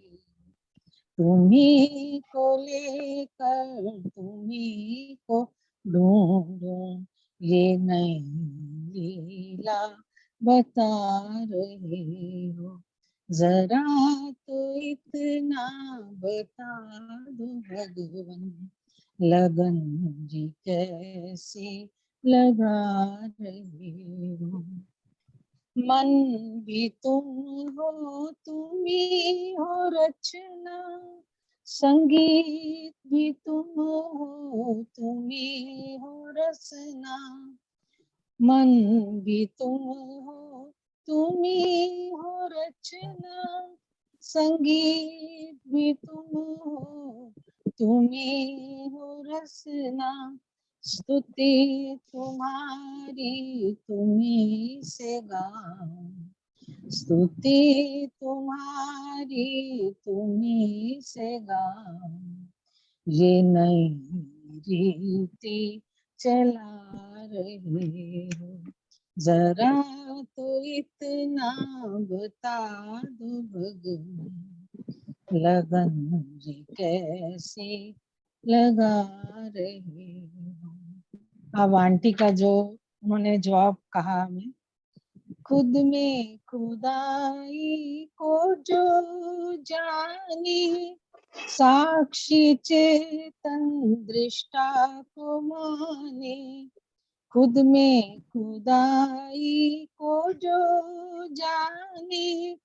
तुम्ही को लेकर तुम्ही को ढूंढूं, ये नई लीला बता रहे हो, जरा तो इतना बता दो भगवन, लगन जी कैसे लगा रहे हो। मन भी तुम हो, तुम ही हो रचना, संगीत भी तुम हो, तुम ही हो रसना। मन भी तुम हो, तुम ही हो रचना, संगीत भी तुम हो, तुम ही हो रसना। स्तुति तुम्हारी तुम्ही से गाऊं, स्तुति तुम्हारी तुम्ही से गाऊं। ये नई रीति चला रहे हो, जरा तो इतना बता दो भगवान, लगन जी कैसे लगा रहे हो। अब आंटी का जो उन्होंने जवाब कहा हमें, खुद में खुदाई को जो जानी, साक्षी चेतन दृष्टा को माने। खुद में खुदाई को जो जाने,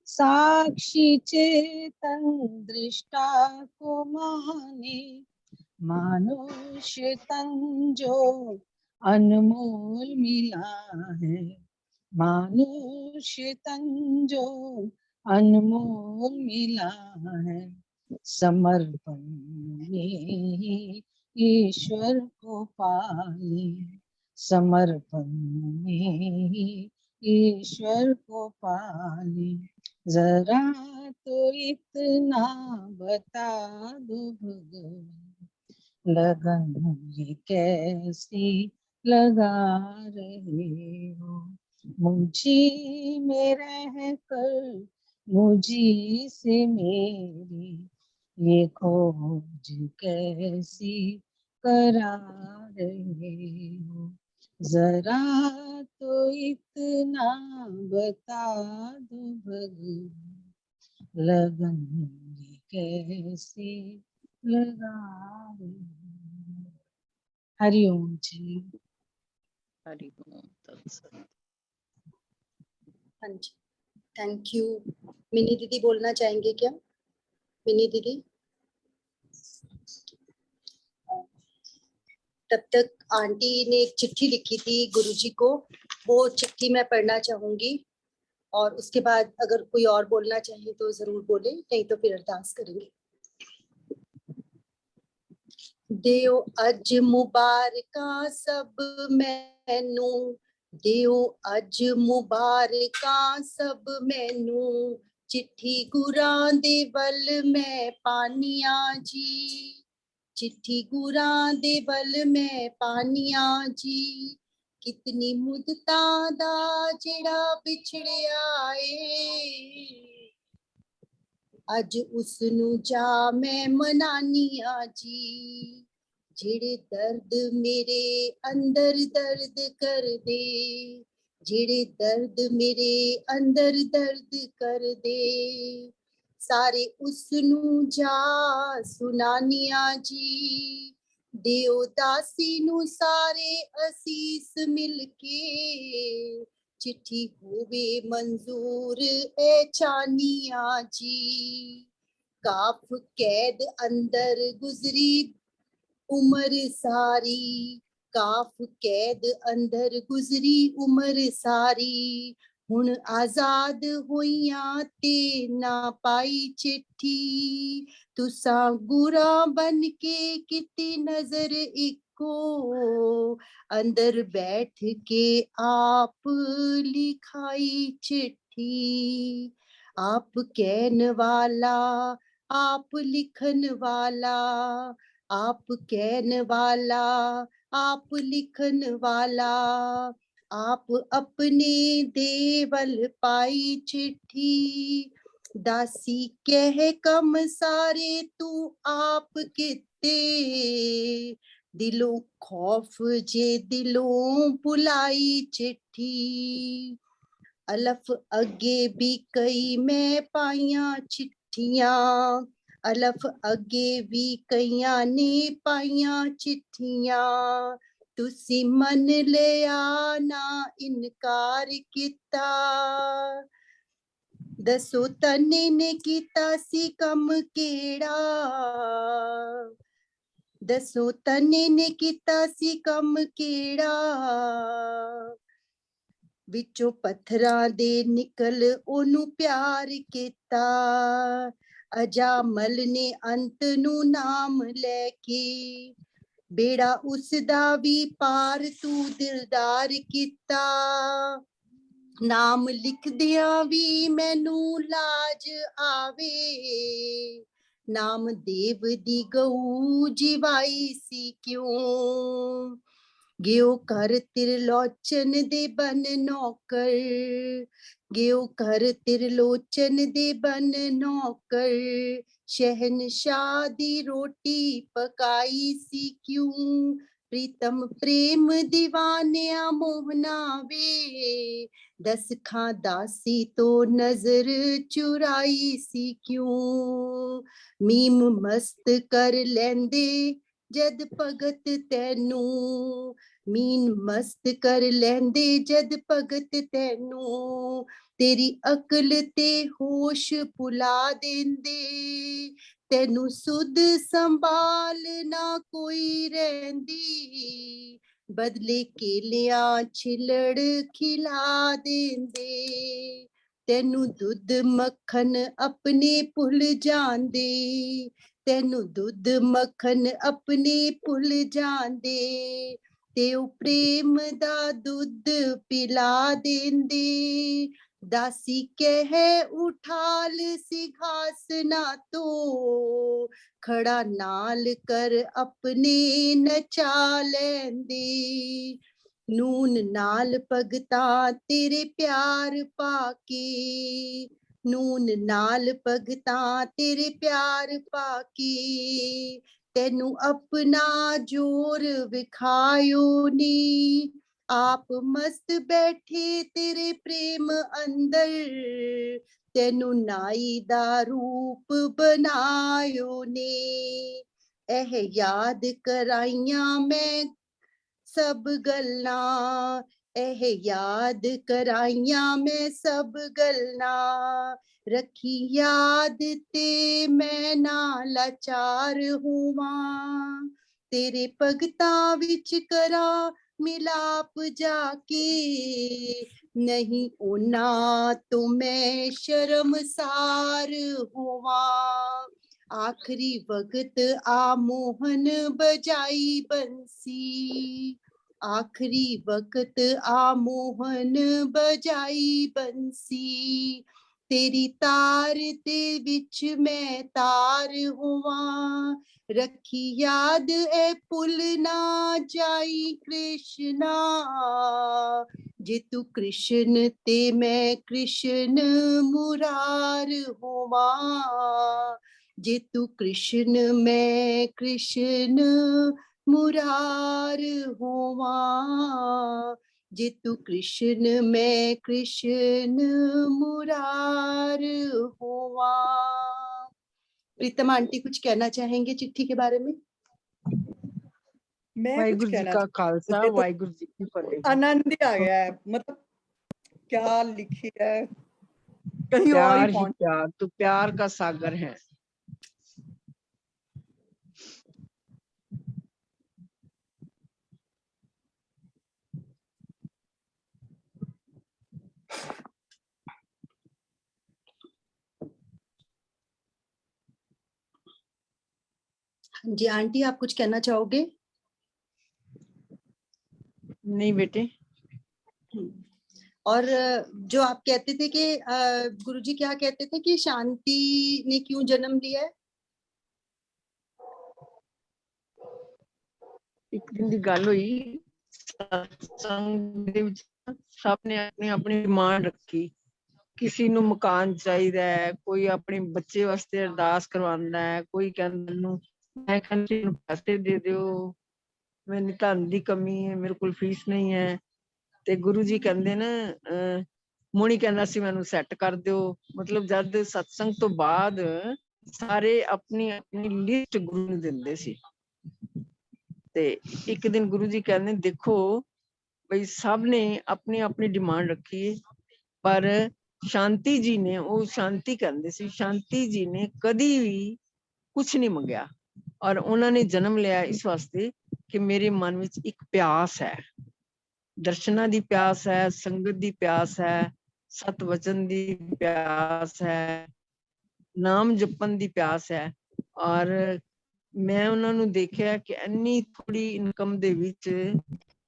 साक्षी चेतन दृष्टा को माने। मानुष तन जो अनमोल मिला है, मानुष तन जो अनमोल मिला है, समर्पण में ही ईश्वर को पाले, समर्पण में ही ईश्वर को पाले। जरा तो इतना बता दो भगवान, लगन ये कैसी लगा रहे हो। मुझी में रह कर मुझी से मेरी ये खोज कैसी करा रहे हो। जरा तो इतना बता दो भगवान, लगन ये कैसी लगा रहे हो। हरिओम जी। हरि ओम तत्सत। हाँ जी, थैंक यू। मिनी दीदी बोलना चाहेंगे क्या? मिनी दीदी। तब तक आंटी ने एक चिट्ठी लिखी थी गुरुजी को, वो चिट्ठी मैं पढ़ना चाहूंगी, और उसके बाद अगर कोई और बोलना चाहे तो जरूर बोले, नहीं तो फिर अरदास करेंगे। दियो अज मुबारका सब मैनू, दियो अज मुबारका सब मैनू, चिट्ठी गुरां दे वल मैं पानिया जी, चिट्ठी गुरां दे वल मैं पानिया जी। कितनी मुद्दता दा जेड़ा बिछड़िया ए, अज उसनू जा मैं मनानिया जी। जेड़े दर्द मेरे अंदर दर्द कर दे, जेड़े दर्द मेरे अंदर दर्द कर दे, सारे उसनू जा सुनानिया जी। दियो दासी नू सारे असीस मिलके, चिट्ठी होवे मंजूर ए चानिया जी। काफ कैद अंदर गुजरी उम्र सारी, काफ कैद अंदर गुजरी उम्र सारी, हुण आजाद होइयां ते ना पाई चिट्ठी, तुसा गुरा बन के किती नजर इको, अंदर बैठ के आप लिखाई चिट्ठी। आप कहन वाला, आप लिखन वाला, आप कहन वाला, आप लिखन वाला, आप अपने देवल पाई चिट्ठी। दासी कह कम सारे तू आप किते, दिलों खौफ जे दिलों बुलाई चिट्ठी, अलफ अगे भी कई मैं पाइया चिट्ठियां, अलफ अगे भी कईयां ने पाइया चिट्ठियां, तुसी मन लिया ना इनकार किता, दसो तने ने कीता सी कम केड़ा, दसो तने ने कीता सी कम केड़ा, विचों पत्थरां दे निकल ओनू प्यार कीता, अजामल ने अंत नू नाम लैके, बेड़ा उसदा भी पार तू दिलदार कीता, नाम लिखदियां भी मैनू लाज आवे, नाम देव दी गऊ जिवाई सी क्यों, गियो कर त्रिलोचन दे बन नौकर, गियो कर त्रिलोचन दे बन नौकर, शहनशाह दी रोटी पकाई सी क्यों, प्रीतम प्रेम दीवानिया मोहना वे, दस खां दासी तो नजर चुराई सी क्यों, मीम मस्त कर लेंदे जद भगत तैनू, मीन मस्त कर लेंदे जद भगत तैनू, तेरी अकल ते होश भुला देंदे, तैनू सुध संभाल ना कोई रहंदी, बदले केलियां छिलड़ खिला देंदे, तैनू दुध मक्खन अपने भुल जांदे, तैनू दुध मक्खन अपने भुल जांदे, ते ओ प्रेम दा दुध पिला देंदे, दासी कह उठाल सिंहासना तो, खड़ा नाल कर अपने नचा लेंदे, नून नाल भगता तेरे प्यार पाके, नून नाल भगता तेरे प्यार पाके, तैनू अपना जोर विखायो नी, आप मस्त बैठे तेरे प्रेम अंदर, तैनू नाई दा रूप बनायो ने, एह याद कराइयां मैं सब गल्लां, एह याद कराइयां मैं सब गल्लां, रखी याद ते मैं ना लाचार होवां, तेरे भगतां विच करा मिलाप जाके, नहीं ओना तो मैं शर्मसार होवां, आखिरी वक्त आ मोहन बजाई बंसी, आखिरी वक्त आ मोहन बजाई बंसी, तेरी तार दे विच मैं तार होवां, रखी याद ए भुल ना जाई कृष्णा, जे तू कृष्ण ते मैं कृष्ण मुरार होवां, जे तू कृष्ण मैं कृष्ण मुरार होवां, जे तू कृष्ण मैं कृष्ण मुरार होवां। प्रीतम आंटी कुछ कहना चाहेंगे चिट्ठी के बारे में? मैं कुछ वाहिगुरु जी कहना का चाहती हूँ, खालसा मुझे तो वाहिगुरु जी की फतेह। आनंद ही आ गया है, मतलब क्या लिखी है कहीं और प्यार ही ही पहुंच। प्यार, तू प्यार का सागर है। जी आंटी आप कुछ कहना चाहोगे? नहीं बेटे। और जो आप कहते थे कि गुरुजी क्या कहते थे कि शांति ने क्यों जन्म लिया है? एक दिन की गल हुई, सत्संग दे विच सब ने अपनी अपनी डिमांड रखी, किसी ਨੂੰ ਮਕਾਨ ਚਾਹੀਦਾ ਹੈ, ਕੋਈ ਆਪਣੇ ਬੱਚੇ ਵਾਸਤੇ ਅਰਦਾਸ ਕਰਵਾਉਂਦਾ ਹੈ, ਕੋਈ ਕਹਿੰਦਾ ਨੂੰ ਮੈਂ ਕਹਿੰਦੀ ਨੂੰ ਪੈਸੇ ਦੇ ਦਿਓ, ਮੈਨੂੰ ਧਨ ਦੀ ਕਮੀ ਹੈ, ਮੇਰੇ ਕੋਲ ਫੀਸ ਨਹੀਂ ਹੈ। ਤੇ ਗੁਰੂ ਜੀ ਕਹਿੰਦੇ ਨਾ ਮੋਣੀ ਕਹਿੰਦਾ ਸੀ ਮੈਨੂੰ ਸੈੱਟ ਕਰ ਦਿਓ। ਮਤਲਬ ਜਦ ਸਤਸੰਗ ਤੋਂ ਬਾਅਦ ਸਾਰੇ ਆਪਣੀ ਆਪਣੀ ਲਿਸਟ ਗੁਰੂ ਨੂੰ ਦਿੰਦੇ ਸੀ। ਤੇ ਇੱਕ ਦਿਨ ਗੁਰੂ ਜੀ ਕਹਿੰਦੇ ਦੇਖੋ ਬਈ ਸਭ ਨੇ ਆਪਣੀ ਆਪਣੀ ਡਿਮਾਂਡ ਰੱਖੀ ਹੈ, ਪਰ ਸ਼ਾਂਤੀ ਜੀ ਨੇ, ਉਹ ਸ਼ਾਂਤੀ ਕਹਿੰਦੇ ਸੀ, ਸ਼ਾਂਤੀ ਜੀ ਨੇ ਕਦੀ ਵੀ ਕੁਛ ਨਹੀਂ ਮੰਗਿਆ। ਔਰ ਉਹਨਾਂ ਨੇ ਜਨਮ ਲਿਆ ਇਸ ਵਾਸਤੇ ਕਿ ਮੇਰੇ ਮਨ ਵਿੱਚ ਇੱਕ ਪਿਆਸ ਹੈ, ਦਰਸ਼ਨਾਂ ਦੀ ਪਿਆਸ ਹੈ, ਸੰਗਤ ਦੀ ਪਿਆਸ ਹੈ, ਸਤ ਵਚਨ ਦੀ ਪਿਆਸ ਹੈ, ਨਾਮ ਜਪਣ ਦੀ ਪਿਆਸ ਹੈ। ਔਰ ਮੈਂ ਉਹਨਾਂ ਨੂੰ ਦੇਖਿਆ ਕਿ ਇੰਨੀ ਥੋੜੀ ਇਨਕਮ ਦੇ ਵਿੱਚ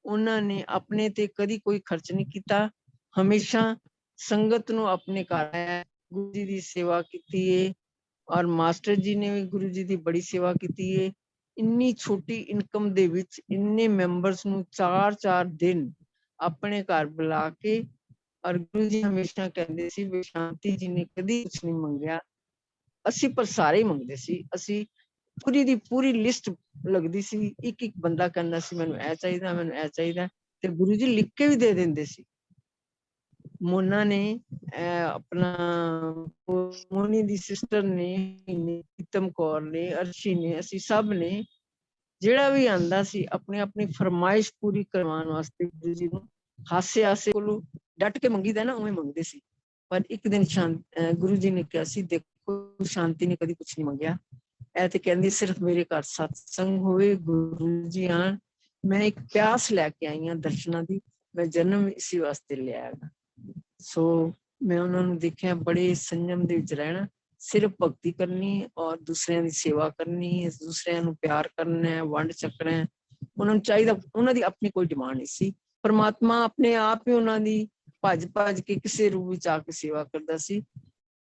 ਉਹਨਾਂ ਨੇ ਆਪਣੇ ਤੇ ਕਦੀ ਕੋਈ ਖਰਚ ਨਹੀਂ ਕੀਤਾ, ਹਮੇਸ਼ਾ ਸੰਗਤ ਨੂੰ ਆਪਣੇ ਘਰ ਆਇਆ, ਗੁਰੂ ਜੀ ਦੀ ਸੇਵਾ ਕੀਤੀ ਹੈ। ਔਰ ਮਾਸਟਰ ਜੀ ਨੇ ਵੀ ਗੁਰੂ ਜੀ ਦੀ ਬੜੀ ਸੇਵਾ ਕੀਤੀ ਹੈ। ਇੰਨੀ ਛੋਟੀ ਇਨਕਮ ਦੇ ਵਿੱਚ ਇੰਨੇ ਮੈਂਬਰਸ ਨੂੰ 4-4 ਦਿਨ ਆਪਣੇ ਘਰ ਬੁਲਾ ਕੇ, ਔਰ ਗੁਰੂ ਜੀ ਹਮੇਸ਼ਾ ਕਹਿੰਦੇ ਸੀ ਵੀ ਸ਼ਾਂਤੀ ਜੀ ਨੇ ਕਦੀ ਕੁਛ ਨਹੀਂ ਮੰਗਿਆ, ਅਸੀਂ ਪਰ ਸਾਰੇ ਹੀ ਮੰਗਦੇ ਸੀ। ਅਸੀਂ ਪੂਰੀ ਦੀ ਪੂਰੀ ਲਿਸਟ ਲੱਗਦੀ ਸੀ, ਇੱਕ ਇੱਕ ਬੰਦਾ ਕਹਿੰਦਾ ਸੀ ਮੈਨੂੰ ਇਹ ਚਾਹੀਦਾ, ਮੈਨੂੰ ਇਹ ਚਾਹੀਦਾ, ਤੇ ਗੁਰੂ ਜੀ ਲਿਖ ਕੇ ਵੀ ਦੇ ਦਿੰਦੇ ਸੀ। ਮੋਨਾ ਨੇ ਆਪਣਾ ਮੋਨੀ ਦੀ ਸਿਸਟਰ ਨੇ, ਪ੍ਰੀਤਮ ਕੌਰ ਨੇ, ਅਰਸ਼ੀ ਨੇ, ਅਸੀਂ ਸਭ ਨੇ ਜਿਹੜਾ ਵੀ ਆਂਦਾ ਸੀ ਆਪਣੀ ਆਪਣੀ ਫਰਮਾਇਸ਼ ਪੂਰੀ ਕਰਵਾਉਣ ਵਾਸਤੇ ਗੁਰੂ ਜੀ ਨੂੰ ਹਾਸੇ ਹਾਸੇ ਕੋਲੋਂ ਡਟ ਕੇ ਮੰਗੀਦਾ ਨਾ, ਉਵੇਂ ਮੰਗਦੇ ਸੀ। ਪਰ ਇੱਕ ਦਿਨ ਗੁਰੂ ਜੀ ਨੇ ਕਿਹਾ ਸੀ ਦੇਖੋ ਸ਼ਾਂਤੀ ਨੇ ਕਦੀ ਕੁਛ ਨਹੀਂ ਮੰਗਿਆ, ਇਹ ਤੇ ਕਹਿੰਦੀ ਸਿਰਫ ਮੇਰੇ ਘਰ ਸਤਸੰਗ ਹੋਵੇ, ਗੁਰੂ ਜੀ ਆਣ, ਮੈਂ ਇੱਕ ਪਿਆਸ ਲੈ ਕੇ ਆਈ ਹਾਂ ਦਰਸ਼ਨਾਂ ਦੀ, ਮੈਂ ਜਨਮ ਇਸੇ ਵਾਸਤੇ ਲਿਆ ਹੈਗਾ। ਸੋ ਮੈਂ ਉਹਨਾਂ ਨੂੰ ਦੇਖਿਆ ਬੜੇ ਸੰਜਮ ਦੇ ਵਿੱਚ ਰਹਿਣਾ, ਸਿਰਫ ਭਗਤੀ ਕਰਨੀ ਔਰ ਦੂਸਰਿਆਂ ਦੀ ਸੇਵਾ ਕਰਨੀ, ਦੂਸਰਿਆਂ ਨੂੰ ਪਿਆਰ ਕਰਨਾ ਹੈ, ਵੰਡ ਛਕਣਾ ਹੈ। ਉਹਨਾਂ ਨੂੰ ਚਾਹੀਦਾ, ਉਹਨਾਂ ਦੀ ਆਪਣੀ ਕੋਈ ਡਿਮਾਂਡ ਨਹੀਂ ਸੀ। ਪਰਮਾਤਮਾ ਆਪਣੇ ਆਪ ਹੀ ਉਹਨਾਂ ਦੀ ਭੱਜ ਭੱਜ ਕੇ ਕਿਸੇ ਰੂਪ ਵਿੱਚ ਆ ਕੇ ਸੇਵਾ ਕਰਦਾ ਸੀ।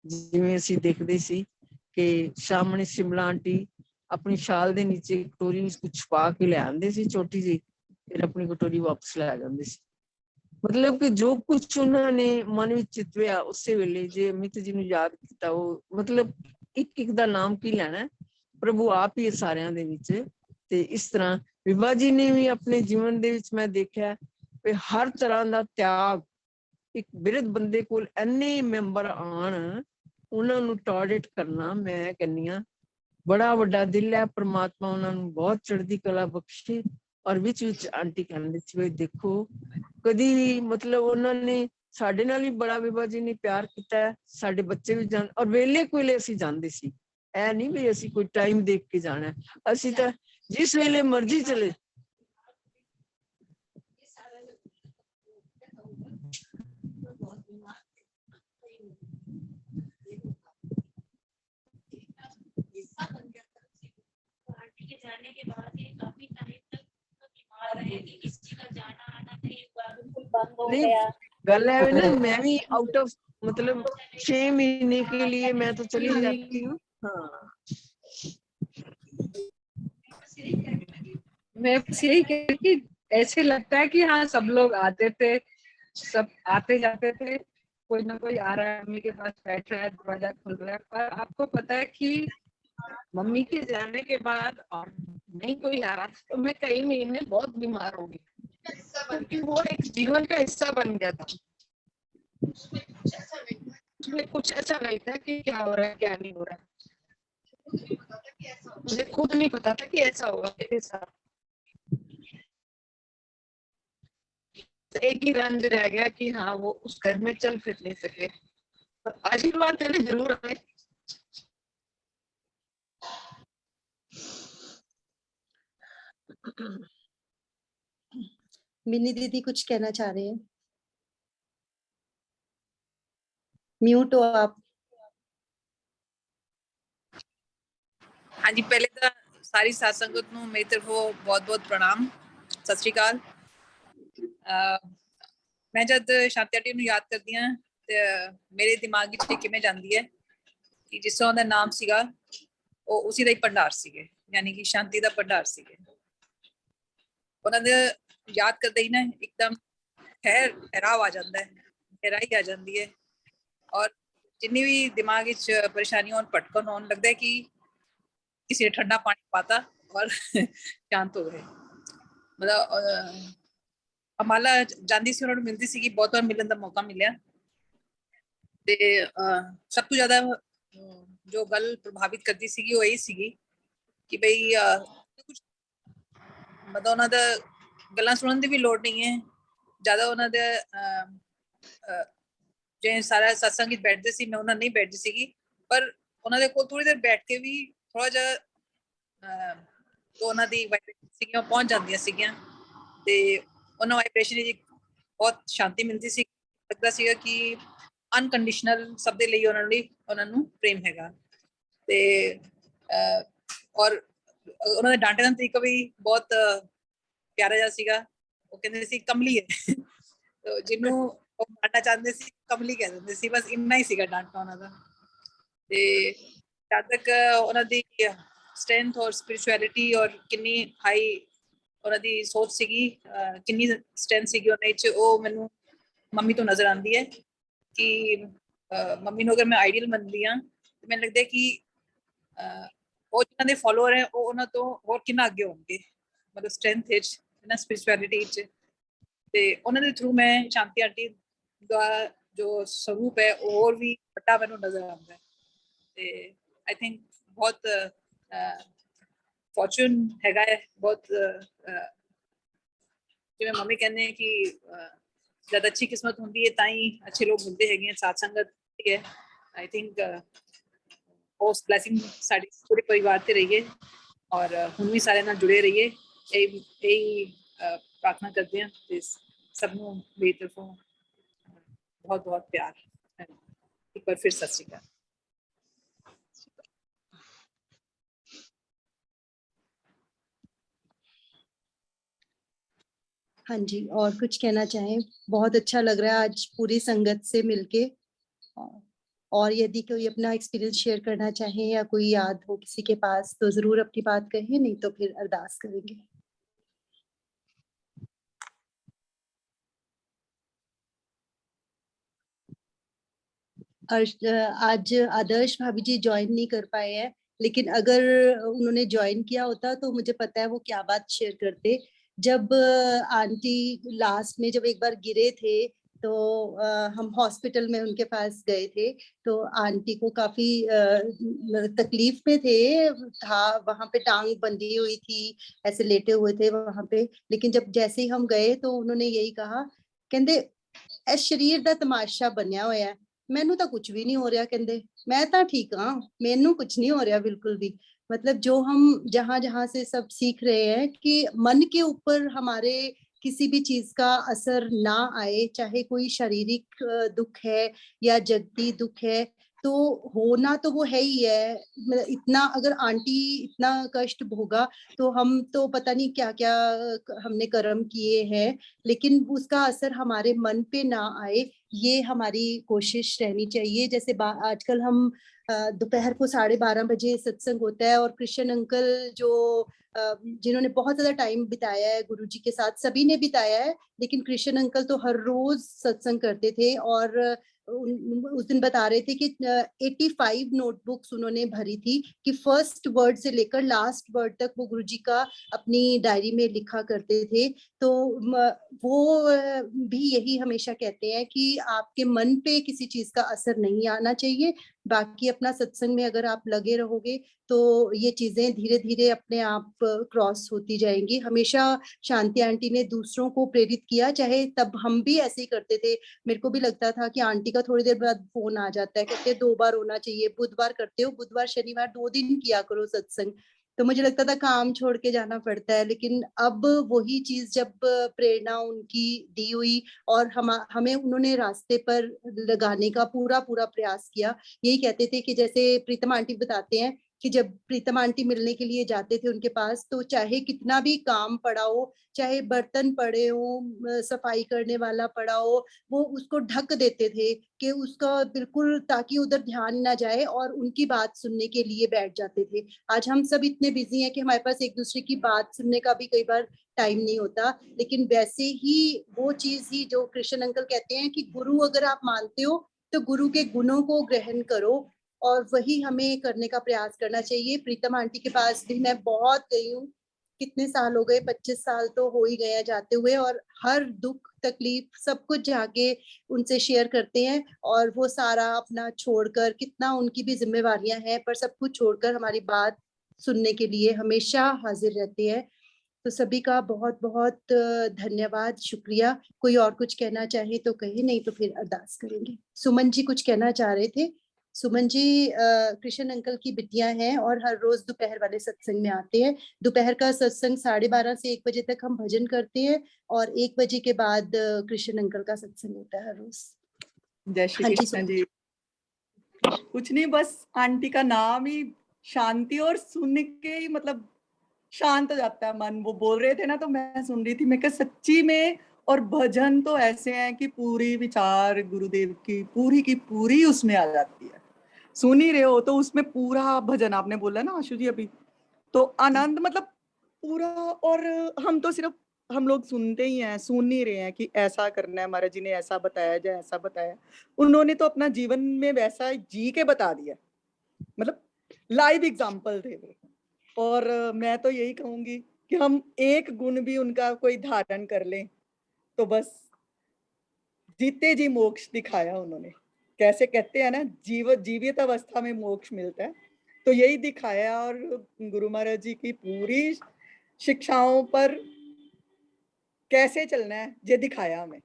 ਜਿਵੇਂ ਅਸੀਂ ਦੇਖਦੇ ਸੀ ਕਿ ਸਾਹਮਣੇ ਸ਼ਿਮਲਾ ਆਂਟੀ ਆਪਣੀ ਸ਼ਾਲ ਦੇ ਨੀਚੇ ਕਟੋਰੀ ਵਿੱਚ ਕੁਛ ਪਾ ਕੇ ਲੈ ਆਉਂਦੇ ਸੀ ਛੋਟੀ ਜਿਹੀ, ਫਿਰ ਆਪਣੀ ਕਟੋਰੀ ਵਾਪਸ ਲੈ ਜਾਂਦੇ ਸੀ। ਮਤਲਬ ਕਿ ਜੋ ਕੁਛ ਉਹਨਾਂ ਨੇ ਮਨ ਵਿੱਚ ਚਿਤਵਿਆ ਉਸੇ ਵੇਲੇ, ਜੇ ਅਮਿਤ ਜੀ ਨੂੰ ਯਾਦ ਕੀਤਾ, ਉਹ ਮਤਲਬ ਇੱਕ ਇੱਕ ਦਾ ਨਾਮ ਕੀ ਲੈਣਾ, ਪ੍ਰਭੂ ਆਪ ਹੀ ਸਾਰਿਆਂ ਦੇ ਵਿੱਚ। ਤੇ ਇਸ ਤਰ੍ਹਾਂ ਵਿਭਾ ਜੀ ਨੇ ਵੀ ਆਪਣੇ ਜੀਵਨ ਦੇ ਵਿੱਚ ਮੈਂ ਦੇਖਿਆ ਵੀ ਹਰ ਤਰ੍ਹਾਂ ਦਾ ਤਿਆਗ, ਇੱਕ ਬਿਰਧ ਬੰਦੇ ਕੋਲ ਇੰਨੇ ਮੈਂਬਰ ਆਣ, ਉਹਨਾਂ ਨੂੰ ਟਾਰਗੇਟ ਕਰਨਾ, ਮੈਂ ਕਹਿੰਦੀ ਹਾਂ ਬੜਾ ਵੱਡਾ ਦਿਲ ਹੈ। ਪ੍ਰਮਾਤਮਾ ਉਹਨਾਂ ਨੂੰ ਬਹੁਤ ਚੜ੍ਹਦੀ ਕਲਾ ਬਖਸ਼ੇ। ਔਰ ਵਿੱਚ ਵਿੱਚ ਆਂਟੀ ਕਹਿੰਦੇ ਸੀ ਵੀ ਦੇਖੋ ਕਦੀ ਵੀ ਮਤਲਬ ਉਹਨਾਂ ਨੇ ਸਾਡੇ ਨਾਲ ਵੀ ਬੜਾ ਵਿਭਾ ਜੀ ਨੇ ਪਿਆਰ ਕੀਤਾ ਹੈ, ਸਾਡੇ ਬੱਚੇ ਵੀ ਜਾਂਦੇ, ਔਰ ਵੇਲੇ ਕੋਲੇ ਅਸੀਂ ਜਾਂਦੇ ਸੀ, ਇਹ ਨਹੀਂ ਵੀ ਅਸੀਂ ਕੋਈ ਟਾਈਮ ਦੇਖ ਕੇ ਜਾਣਾ, ਅਸੀਂ ਤਾਂ ਜਿਸ ਵੇਲੇ ਮਰਜ਼ੀ ਚਲੇ। जाने के बाद ये काफी टाइम तक बीमार रहे कि किसी का जाना आना नहीं हुआ, बिल्कुल बंद हो गया। गल है ना, मैं भी आउट ऑफ मतलब 6 महीने के लिए मैं तो चली जाती हूँ। हाँ मैं बस यही कह रही कि ऐसे लगता है कि हाँ सब लोग आते थे, सब आते जाते थे, कोई ना कोई आ रहा है, मम्मी के पास बैठ रहा है, दरवाजा खुल रहा है। पर आपको पता है कि मम्मी के जाने के बाद और नहीं कोई आ रहा, तो मैं कई महीने बहुत बीमार हो गई, क्योंकि वो एक जीवन का हिस्सा बन गया था। उसमें कुछ ऐसा नहीं था कि क्या हो रहा है क्या नहीं हो रहा है, मुझे खुद नहीं पता था कि ऐसा होगा मेरे साथ। एक ही रंज रह गया कि हाँ वो उस घर में चल फिर नहीं सके, पर आशीर्वाद देने जरूर आए। मिनी दीदी कुछ कहना चाह रहे हैं, म्यूट हो आप। हाँ जी, पहले तो सारी साध संगत ਨੂੰ ਮੇਰੀ ਤਰਫੋਂ ਬਹੁਤ-ਬਹੁਤ ਪ੍ਰਣਾਮ, ਸਤਿ ਸ਼੍ਰੀ ਅਕਾਲ। ਮੈਂ ਜਦ ਸ਼ਾਂਤੀ ਆਂਟੀ ਨੂੰ ਯਾਦ ਕਰਦੀ ਹਾਂ ਤੇ ਮੇਰੇ ਦਿਮਾਗ ਵਿੱਚ ਕਿਵੇਂ ਜਾਂਦੀ ਹੈ ਕਿ ਜਿਸ ਤਰ੍ਹਾਂ ਦਾ ਨਾਮ ਸੀਗਾ ਉਹ ਉਸੇ ਦਾ ਹੀ ਭੰਡਾਰ ਸੀਗੇ, ਯਾਨੀ ਕਿ ਸ਼ਾਂਤੀ ਦਾ ਭੰਡਾਰ ਸੀਗੇ। ਉਹਨਾਂ ਦੇ ਯਾਦ ਕਰਦੇ ਹੀ ਨਾ ਇੱਕਦਮ ਠਹਿਰਾਵ ਆ ਜਾਂਦਾ ਹੈ, ਗਹਿਰਾਈ ਆ ਜਾਂਦੀ ਹੈ, ਔਰ ਜਿੰਨੀ ਵੀ ਦਿਮਾਗ ਵਿੱਚ ਪਰੇਸ਼ਾਨੀ ਹੋਣ, ਭਟਕਣ ਹੋਣ, लगता है कि किसी ने ठंडा पानी पाता और शांत हो गए। मतलब अमाला ਜਾਂਦੀ ਸੀ ਉਹਨਾਂ ਨੂੰ ਮਿਲਦੀ ਸੀ ਕਿ ਬਹੁਤ ਵਾਰ ਮਿਲਣ ਦਾ ਮੌਕਾ ਮਿਲਿਆ ਤੇ ਸਭ ਤੋਂ ਜ਼ਿਆਦਾ ਜੋ ਗੱਲ ਪ੍ਰਭਾਵਿਤ ਕਰਦੀ ਸੀਗੀ ਉਹ ਇਹ ਸੀਗੀ ਕਿ ਬਈ ਕੁਝ ਮਤਲਬ ਉਹਨਾਂ ਦਾ ਗੱਲਾਂ ਸੁਣਨ ਦੀ ਵੀ ਲੋੜ ਨਹੀਂ ਹੈ ਜ਼ਿਆਦਾ ਉਹਨਾਂ ਦੇ ਜੇ ਸਾਰਾ ਸਤਸੰਗ ਵਿੱਚ ਬੈਠਦੇ ਸੀ ਮੈਂ ਉਹਨਾਂ ਨਹੀਂ ਬੈਠਦੀ ਸੀਗੀ ਪਰ ਉਹਨਾਂ ਦੇ ਕੋਲ ਥੋੜੀ ਦੇਰ ਬੈਠ ਕੇ ਵੀ ਥੋੜਾ ਜਿਹਾ ਉਹਨਾਂ ਦੀ ਵਾਈਬ੍ਰੇਸ਼ਨ ਸੀਗੀਆਂ ਪਹੁੰਚ ਜਾਂਦੀਆਂ ਸੀਗੀਆਂ ਤੇ ਉਹਨਾਂ ਵਾਈਬ੍ਰੇਸ਼ਨ ਵਿੱਚ ਬਹੁਤ ਸ਼ਾਂਤੀ ਮਿਲਦੀ ਸੀ ਲੱਗਦਾ ਸੀਗਾ ਕਿ ਅਨਕੰਡੀਸ਼ਨਲ ਸਭ ਦੇ ਲਈ ਉਹਨਾਂ ਨੂੰ ਪ੍ਰੇਮ ਹੈਗਾ ਤੇ ਔਰ ਉਹਨਾਂ ਦੇ ਡਾਂਟੇ ਦਾ ਤਰੀਕਾ ਵੀ ਬਹੁਤ ਪਿਆਰਾ ਜਿਹਾ ਸੀਗਾ ਉਹ ਕਹਿੰਦੇ ਸੀ ਕਮਲੀ ਹੈ ਜਿਹਨੂੰ ਉਹ ਡਾਂਟਣਾ ਚਾਹੁੰਦੇ ਸੀ ਕਮਲੀ ਕਹਿ ਦਿੰਦੇ ਸੀ ਬਸ ਇੰਨਾ ਹੀ ਸੀਗਾ ਡਾਂਟਣਾ ਉਹਨਾਂ ਦਾ ਤੇ ਜਦ ਤੱਕ ਉਹਨਾਂ ਦੀ ਸਟਰੈਂਥ ਔਰ ਸਪਿਰਿਚੁਅਲਿਟੀ ਔਰ ਕਿੰਨੀ ਹਾਈ ਉਹਨਾਂ ਦੀ ਸੋਚ ਸੀਗੀ ਕਿੰਨੀ ਸਟਰੈਂਥ ਸੀਗੀ ਉਹਨਾਂ ਵਿੱਚ ਉਹ ਮੈਨੂੰ ਮੰਮੀ ਤੋਂ ਨਜ਼ਰ ਆਉਂਦੀ ਹੈ ਕਿ ਮੰਮੀ ਨੂੰ ਅਗਰ ਮੈਂ ਆਈਡੀਅਲ ਮੰਨਦੀ ਹਾਂ ਤੇ ਮੈਨੂੰ ਲੱਗਦਾ ਕਿ ਉਹ ਜਿਹਨਾਂ ਦੇ ਫੋਲੋਅਰ ਹੈ ਉਹ ਉਹਨਾਂ ਤੋਂ ਹੋਰ ਕਿੰਨਾ ਅੱਗੇ ਹੋਣਗੇ ਮਤਲਬ ਸਟਰੈਂਥ ਵਿੱਚ ਨਾ ਸਪਿਰਿਚੁਅਲਿਟੀ ਵਿੱਚ ਤੇ ਉਹਨਾਂ ਦੇ ਥਰੂ ਮੈਂ ਸ਼ਾਂਤੀ ਆਂਟੀ ਦਾ ਜੋ ਸਰੂਪ ਹੈ ਉਹ ਹੋਰ ਵੀ ਵੱਡਾ ਮੈਨੂੰ ਨਜ਼ਰ ਆਉਂਦਾ ਹੈ ਤੇ ਆਈ ਥਿੰਕ ਬਹੁਤ ਫੋਰਚੂਨ ਹੈਗਾ ਹੈ ਬਹੁਤ ਜਿਵੇਂ ਮੰਮੀ ਕਹਿੰਦੇ ਕਿ ਜਦ ਅੱਛੀ ਕਿਸਮਤ ਹੁੰਦੀ ਹੈ ਤਾਂ ਹੀ ਅੱਛੇ ਲੋਕ ਮਿਲਦੇ ਹੈਗੇ ਸਾਧ ਸੰਗਤ ਹੈ ਆਈ ਥਿੰਕ ਉਸ ਬਲੇਸਿੰਗ ਸਾਡੇ ਪੂਰੇ ਪਰਿਵਾਰ ਤੇ ਰਹੀਏ ਔਰ ਹੁਣ ਵੀ ਸਾਰੇ ਨਾਲ ਜੁੜੇ ਰਹੀਏ ਇਹ ਪ੍ਰਾਰਥਨਾ ਕਰਦੇ ਹਾਂ ਤੇ ਸਭ ਨੂੰ ਮੇਰੀ ਤਰਫੋਂ ਬਹੁਤ ਬਹੁਤ ਪਿਆਰ ਇੱਕ ਵਾਰ ਫਿਰ ਸਤਿ ਸ਼੍ਰੀ ਅਕਾਲ हाँ जी, और कुछ कहना चाहें? बहुत अच्छा लग रहा है आज पूरी संगत से मिलके और यदि कोई अपना एक्सपीरियंस शेयर करना चाहे या कोई याद हो किसी के पास तो जरूर अपनी बात कहें नहीं तो फिर अरदास करेंगे। आज आदर्श भाभी जी ज्वाइन नहीं कर पाए हैं लेकिन अगर उन्होंने ज्वाइन किया होता तो मुझे पता है वो क्या बात शेयर करते। जब आंटी लास्ट में जब एक बार गिरे थे तो हम हॉस्पिटल में उनके पास गए थे तो आंटी को काफी तकलीफ में था वहां पे टांग बंधी हुई थी ऐसे लेटे हुए थे वहां पे लेकिन जब जैसे ही हम गए तो उन्होंने यही कहा कहते इस शरीर दा तमाशा बनिया होया है मैनू तो कुछ भी नहीं हो रहा कहते मैं तो ठीक हाँ मैनू कुछ नहीं हो रहा बिल्कुल भी। मतलब जो हम जहां जहां से सब सीख रहे हैं कि मन के ऊपर हमारे किसी भी चीज का असर ना आए चाहे कोई शारीरिक दुख है या जगती दुख है तो होना तो वो है ही है। इतना अगर आंटी इतना कष्ट भोगा तो हम तो पता नहीं क्या क्या हमने कर्म किए हैं लेकिन उसका असर हमारे मन पे ना आए ये हमारी कोशिश रहनी चाहिए। जैसे आजकल हम दोपहर को 12:30 बजे सत्संग होता है और कृष्ण अंकल जो जिन्होंने बहुत ज्यादा टाइम बिताया है गुरुजी के साथ सभी ने बिताया है लेकिन कृष्ण अंकल तो हर रोज सत्संग करते थे और उस दिन बता रहे थे कि 85 नोटबुक्स उन्होंने भरी थी कि फर्स्ट वर्ड से लेकर लास्ट वर्ड तक वो गुरुजी का अपनी डायरी में लिखा करते थे। तो वो भी यही हमेशा कहते हैं कि आपके मन पे किसी चीज का असर नहीं आना चाहिए बाकी अपना सत्संग में अगर आप लगे रहोगे तो ये चीजें धीरे धीरे अपने आप क्रॉस होती जाएंगी। हमेशा शांति आंटी ने दूसरों को प्रेरित किया चाहे तब हम भी ऐसे ही करते थे। मेरे को भी लगता था कि आंटी का थोड़ी देर बाद फोन आ जाता है कहते 2 बार होना चाहिए बुधवार करते हो बुधवार शनिवार 2 दिन किया करो सत्संग तो मुझे लगता था काम छोड़ के जाना पड़ता है लेकिन अब वही चीज जब प्रेरणा उनकी दी हुई और हमें उन्होंने रास्ते पर लगाने का पूरा प्रयास किया। यही कहते थे कि जैसे प्रीतम आंटी बताते हैं कि जब प्रीतम आंटी मिलने के लिए जाते थे उनके पास तो चाहे कितना भी काम पड़ा हो चाहे बर्तन पड़े हो सफाई करने वाला पड़ा हो वो उसको ढक देते थे कि उसका बिल्कुल ताकि उधर ध्यान ना जाए और उनकी बात सुनने के लिए बैठ जाते थे। आज हम सब इतने बिजी हैं कि हमारे पास एक दूसरे की बात सुनने का भी कई बार टाइम नहीं होता लेकिन वैसे ही वो चीज ही जो कृष्ण अंकल कहते हैं कि गुरु अगर आप मानते हो तो गुरु के गुणों को ग्रहण करो और वही हमें करने का प्रयास करना चाहिए। प्रीतम आंटी के पास भी मैं बहुत गई हूँ कितने साल हो गए, 25 साल तो हो ही गए जाते हुए, और हर दुख तकलीफ सब कुछ जाके उनसे शेयर करते हैं, और वो सारा अपना छोड़कर, कितना उनकी भी जिम्मेवारियां हैं, पर सब कुछ छोड़कर हमारी बात सुनने के लिए हमेशा हाजिर रहते हैं। तो सभी का बहुत बहुत धन्यवाद, शुक्रिया। कोई और कुछ कहना चाहे तो कहे, नहीं तो फिर अरदास करेंगे। सुमन जी कुछ कहना चाह रहे थे। सुमन जी कृष्ण अंकल की बिटियां हैं और हर रोज दोपहर वाले सत्संग में आते हैं। दोपहर का सत्संग 12:30 से 1 बजे तक हम भजन करते हैं, और 1 बजे के बाद कृष्ण अंकल का सत्संग होता है हर रोज। जय श्री हाँ जी, कृष्ण जी। कुछ नहीं, बस आंटी का नाम ही शांति, और सुन के ही मतलब शांत हो जाता है मन। वो बोल रहे थे ना, तो मैं सुन रही थी, मैं कहा सच्ची में। और भजन तो ऐसे हैं कि पूरी विचार गुरुदेव की पूरी उसमें आ जाती है। सुन ही रहे हो तो उसमें पूरा भजन, आपने बोला ना आशु जी अभी, तो आनंद मतलब पूरा। और हम तो सिर्फ हम लोग सुनते ही हैं, सुन नहीं रहे हैं कि ऐसा करना है, महाराज जी ने ऐसा बताया या ऐसा बताया। उन्होंने तो अपना जीवन में वैसा जी के बता दिया, मतलब लाइव एग्जाम्पल थे वो। और मैं तो यही कहूंगी कि हम एक गुण भी उनका कोई धारण कर लें तो बस जीते जी मोक्ष दिखाया उन्होंने। कैसे कहते हैं ना, जीवित अवस्था में मोक्ष मिलता है, तो यही दिखाया। और गुरु महाराज जी की पूरी शिक्षाओं पर कैसे चलना है ये दिखाया हमें।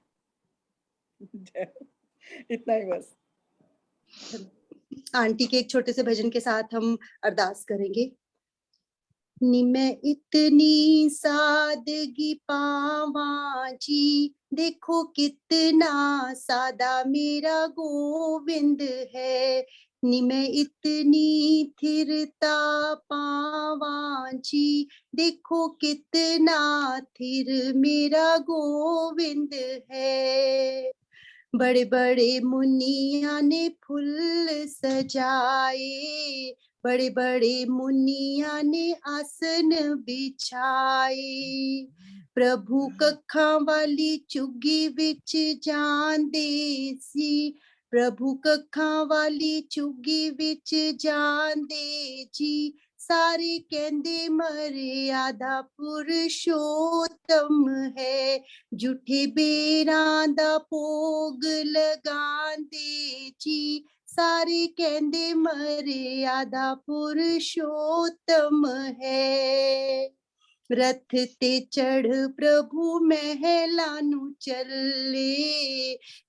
इतना ही बस। आंटी के एक छोटे से भजन के साथ हम अरदास करेंगे। नी मैं इतनी सादगी पावा जी, देखो कितना सादा मेरा गोविंद है। नी मैं इतनी थिरता पावा जी, देखो कितना थिर मेरा गोविंद है। बड़े बड़े मुनिया ने फूल सजाए, बड़े बड़े मुनिया ने आसन बिछाए। प्रभु कखा वाली चुगी विच जांदे सी, प्रभु कखा वाली चुगी विच जांदे जी। सारे कहंदे मर्यादा पुरुषोत्तम है, झूठे बेरां दा भोग लगांदे जी। सारे कहंदे मर्यादा पुरुषोत्तम है। रथ ते चढ़ प्रभु महला नू चले,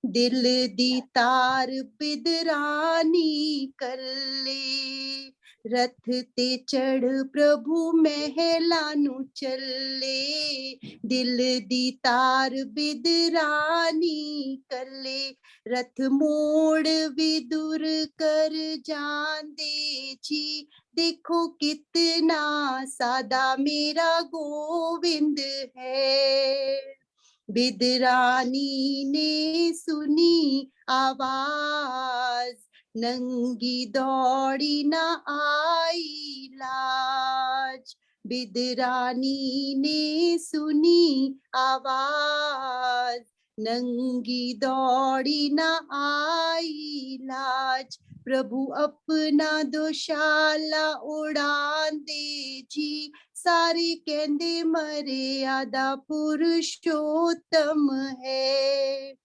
दिल दी तार बिदरानी कले। रथ ते चढ़ प्रभु महला नू चले, दिल दी तार बिदरानी कले। रथ मोड़ विदुर कर जांदे जी, देखो कितना सादा मेरा गोविंद है। बिदरानी ने सुनी आवाज, नंगी दौड़ी ना आई लाज। बिदरानी ने सुनी आवाज, नंगी दौड़ी ना आई लाज। प्रभु अपना दोशाला उड़ांदे जी, सारे कहंदे मर्यादा पुरुषोत्तम है।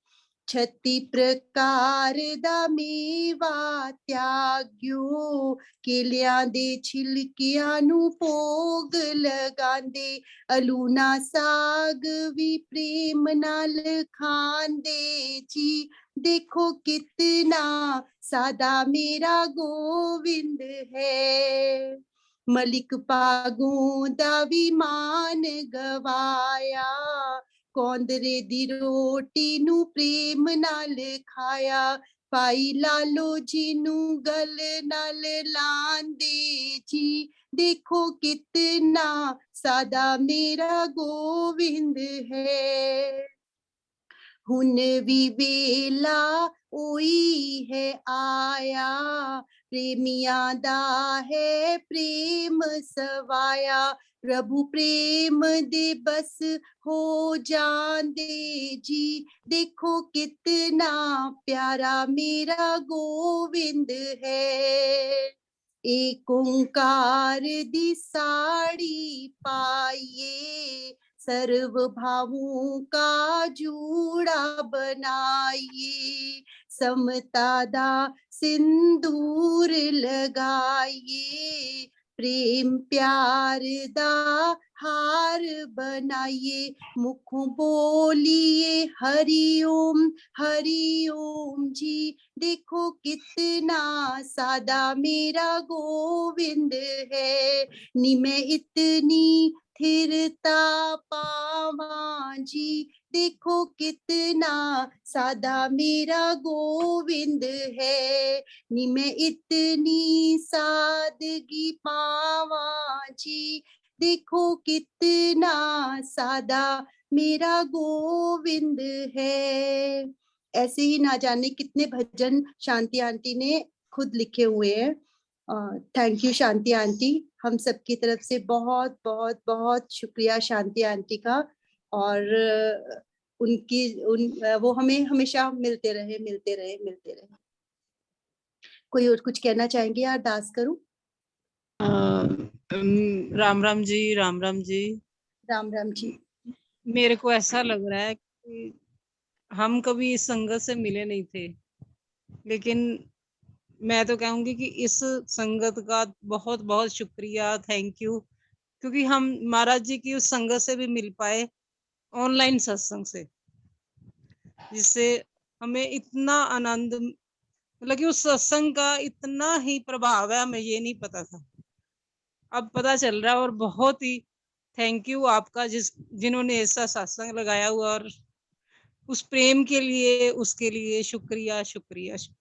36 प्रकार दा मेवा त्याग्यो, केलियां दे छिलकियां नू भोग लगांदे। अलूना साग भी प्रेम नाल खांदे जी, देखो कितना सादा मेरा गोविंद है। मलिक पागों दा भी मान गवाया, कौंदरे दी रोटी नू प्रेम नाल खाया। पाई लालो जी नू गल नाल लांदे जी, देखो कितना सादा मेरा गोविंद है। हुन भी वेला ओई है आया, प्रेमियां दा है प्रेम सवाया। प्रभु प्रेम दे बस हो जांदे जी, देखो कितना प्यारा मेरा गोविंद है। एक ओंकार दिसाड़ी पाइए, सर्व भावों का जूड़ा बनाइए, समता दा सिंदूर लगाइए, प्रेम प्यार दा हार बनाइए, मुखों बोलिए हरि ओम जी, देखो कितना सादा मेरा गोविंद है, नी मैं इतनी थिरता पावा जी, देखो कितना सादा मेरा गोविंद है, नी मैं इतनी सादगी पावा जी, देखो कितना सादा मेरा गोविंद है। ऐसे ही ना जाने कितने भजन शांति आंटी ने खुद लिखे हुए हैं। थैंक यू शांति आंटी, हम सबकी तरफ से बहुत बहुत बहुत शुक्रिया शांति आंटी का, और वो हमें हमेशा मिलते रहे मिलते रहे मिलते रहे। कोई और कुछ कहना चाहेंगे या अरदास करूं? राम राम जी, राम राम जी। राम राम जी। मेरे को ऐसा लग रहा है कि हम कभी इस संगत से मिले नहीं थे, लेकिन मैं तो कहूंगी कि इस संगत का बहुत बहुत शुक्रिया, थैंक यू, क्योंकि हम महाराज जी की उस संगत से भी मिल पाए ऑनलाइन सत्संग से, जिससे हमें इतना आनंद, मतलब कि उस सत्संग का इतना ही प्रभाव है, हमें ये नहीं पता था, अब पता चल रहा है। और बहुत ही थैंक यू आपका, जिन्होंने ऐसा सत्संग लगाया हुआ, और उस प्रेम के लिए, उसके लिए शुक्रिया शुक्रिया शुक्रिया।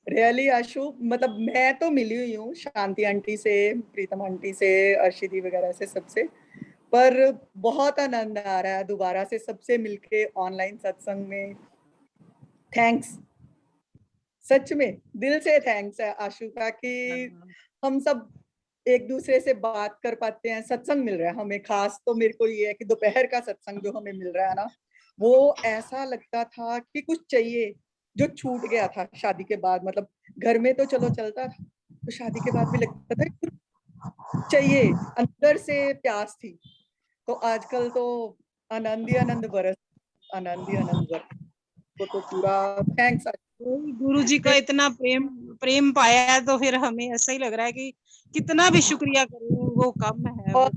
रियली आशु, मतलब मैं तो मिली हुई हूँ शांति आंटी से, प्रीतम आंटी से, अर्शिदी वगैरह से, सबसे, पर बहुत आनंद आ रहा है दोबारा से सबसे मिलके ऑनलाइन सत्संग में। थैंक्स, सच में दिल से थैंक्स है आशु का कि हम सब एक दूसरे से बात कर पाते हैं, सत्संग मिल रहा है हमें। खास तो मेरे को ये है कि दोपहर का सत्संग जो हमें मिल रहा है ना, वो ऐसा लगता था कि कुछ चाहिए जो छूट गया था शादी के बाद। मतलब घर में तो चलो चलता था, तो शादी के बाद भी लगता था कुछ चाहिए, अंदर से प्यास थी। तो आजकल तो आनंद ही आनंद बरस, आनंद ही आनंद बरस, तो पूरा थैंक्स। गुरु जी का इतना प्रेम पाया है, तो फिर हमें ऐसा ही लग रहा है कि कितना भी शुक्रिया करें वो कम है। और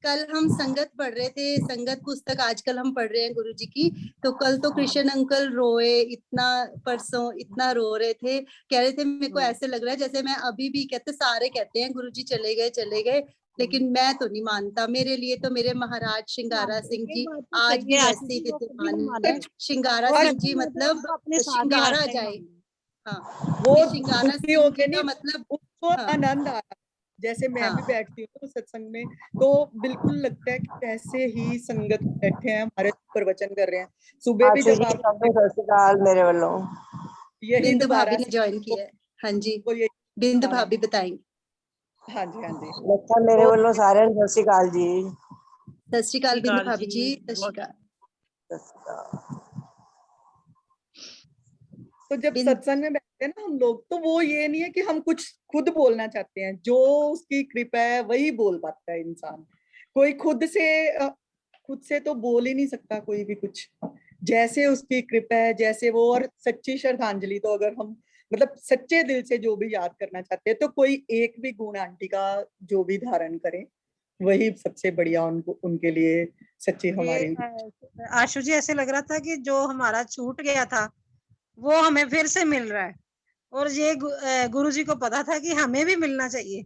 कल हम संगत पढ़ रहे थे, संगत पुस्तक आजकल हम पढ़ रहे हैं गुरु जी की, तो कल तो कृष्ण अंकल रोए इतना, परसों इतना रो रहे थे, कह रहे थे मेरे को ऐसे लग रहा है जैसे मैं अभी भी, कहते सारे कहते हैं गुरु जी चले गए, लेकिन मैं तो नहीं मानता, मेरे लिए तो मेरे महाराज श्रृंगारा सिंह जी आज भी वैसे ही विद्यमान। श्रृंगारा सिंह जी मतलब श्रृंगारा जाए, हाँ, वो श्रृंगारा दुखी हो सिंह के जी का नहीं, मतलब उसको आनंद आ रहा। जैसे मैं भी बैठती हूँ सत्संग में, तो बिल्कुल लगता है कि ऐसे ही संगत बैठे हैं, हमारे प्रवचन कर रहे हैं। सुबह भी जब आप मेरे वालों यही बिंदु भाभी दोबारा ने ज्वाइन किया है, हाँ जी, ये बिंदु भाभी बताएंगे। हाँ जी, हाँ जी, अच्छा, मेरे वालों सारे सत श्री अकाल जी। सत श्री अकाल बिंदु भाभी जी, सत श्री अकाल। तो जब सत्संग में बैठते हैं ना हम लोग, तो वो ये नहीं है कि हम कुछ खुद बोलना चाहते हैं, जो उसकी कृपा है वही बोल पाता है इंसान। कोई खुद से तो बोल ही नहीं सकता कोई भी कुछ, जैसे उसकी कृपा है, जैसे वो। और सच्ची श्रद्धांजलि तो अगर हम मतलब सच्चे दिल से जो भी याद करना चाहते हैं, तो कोई एक भी गुण आंटी का जो भी धारण करें, वही सबसे बढ़िया उनको, उनके लिए सच्ची हमारी। आशु जी, ऐसे लग रहा था कि जो हमारा छूट गया था वो हमें फिर से मिल रहा है, और ये गुरु जी को पता था कि हमें भी मिलना चाहिए,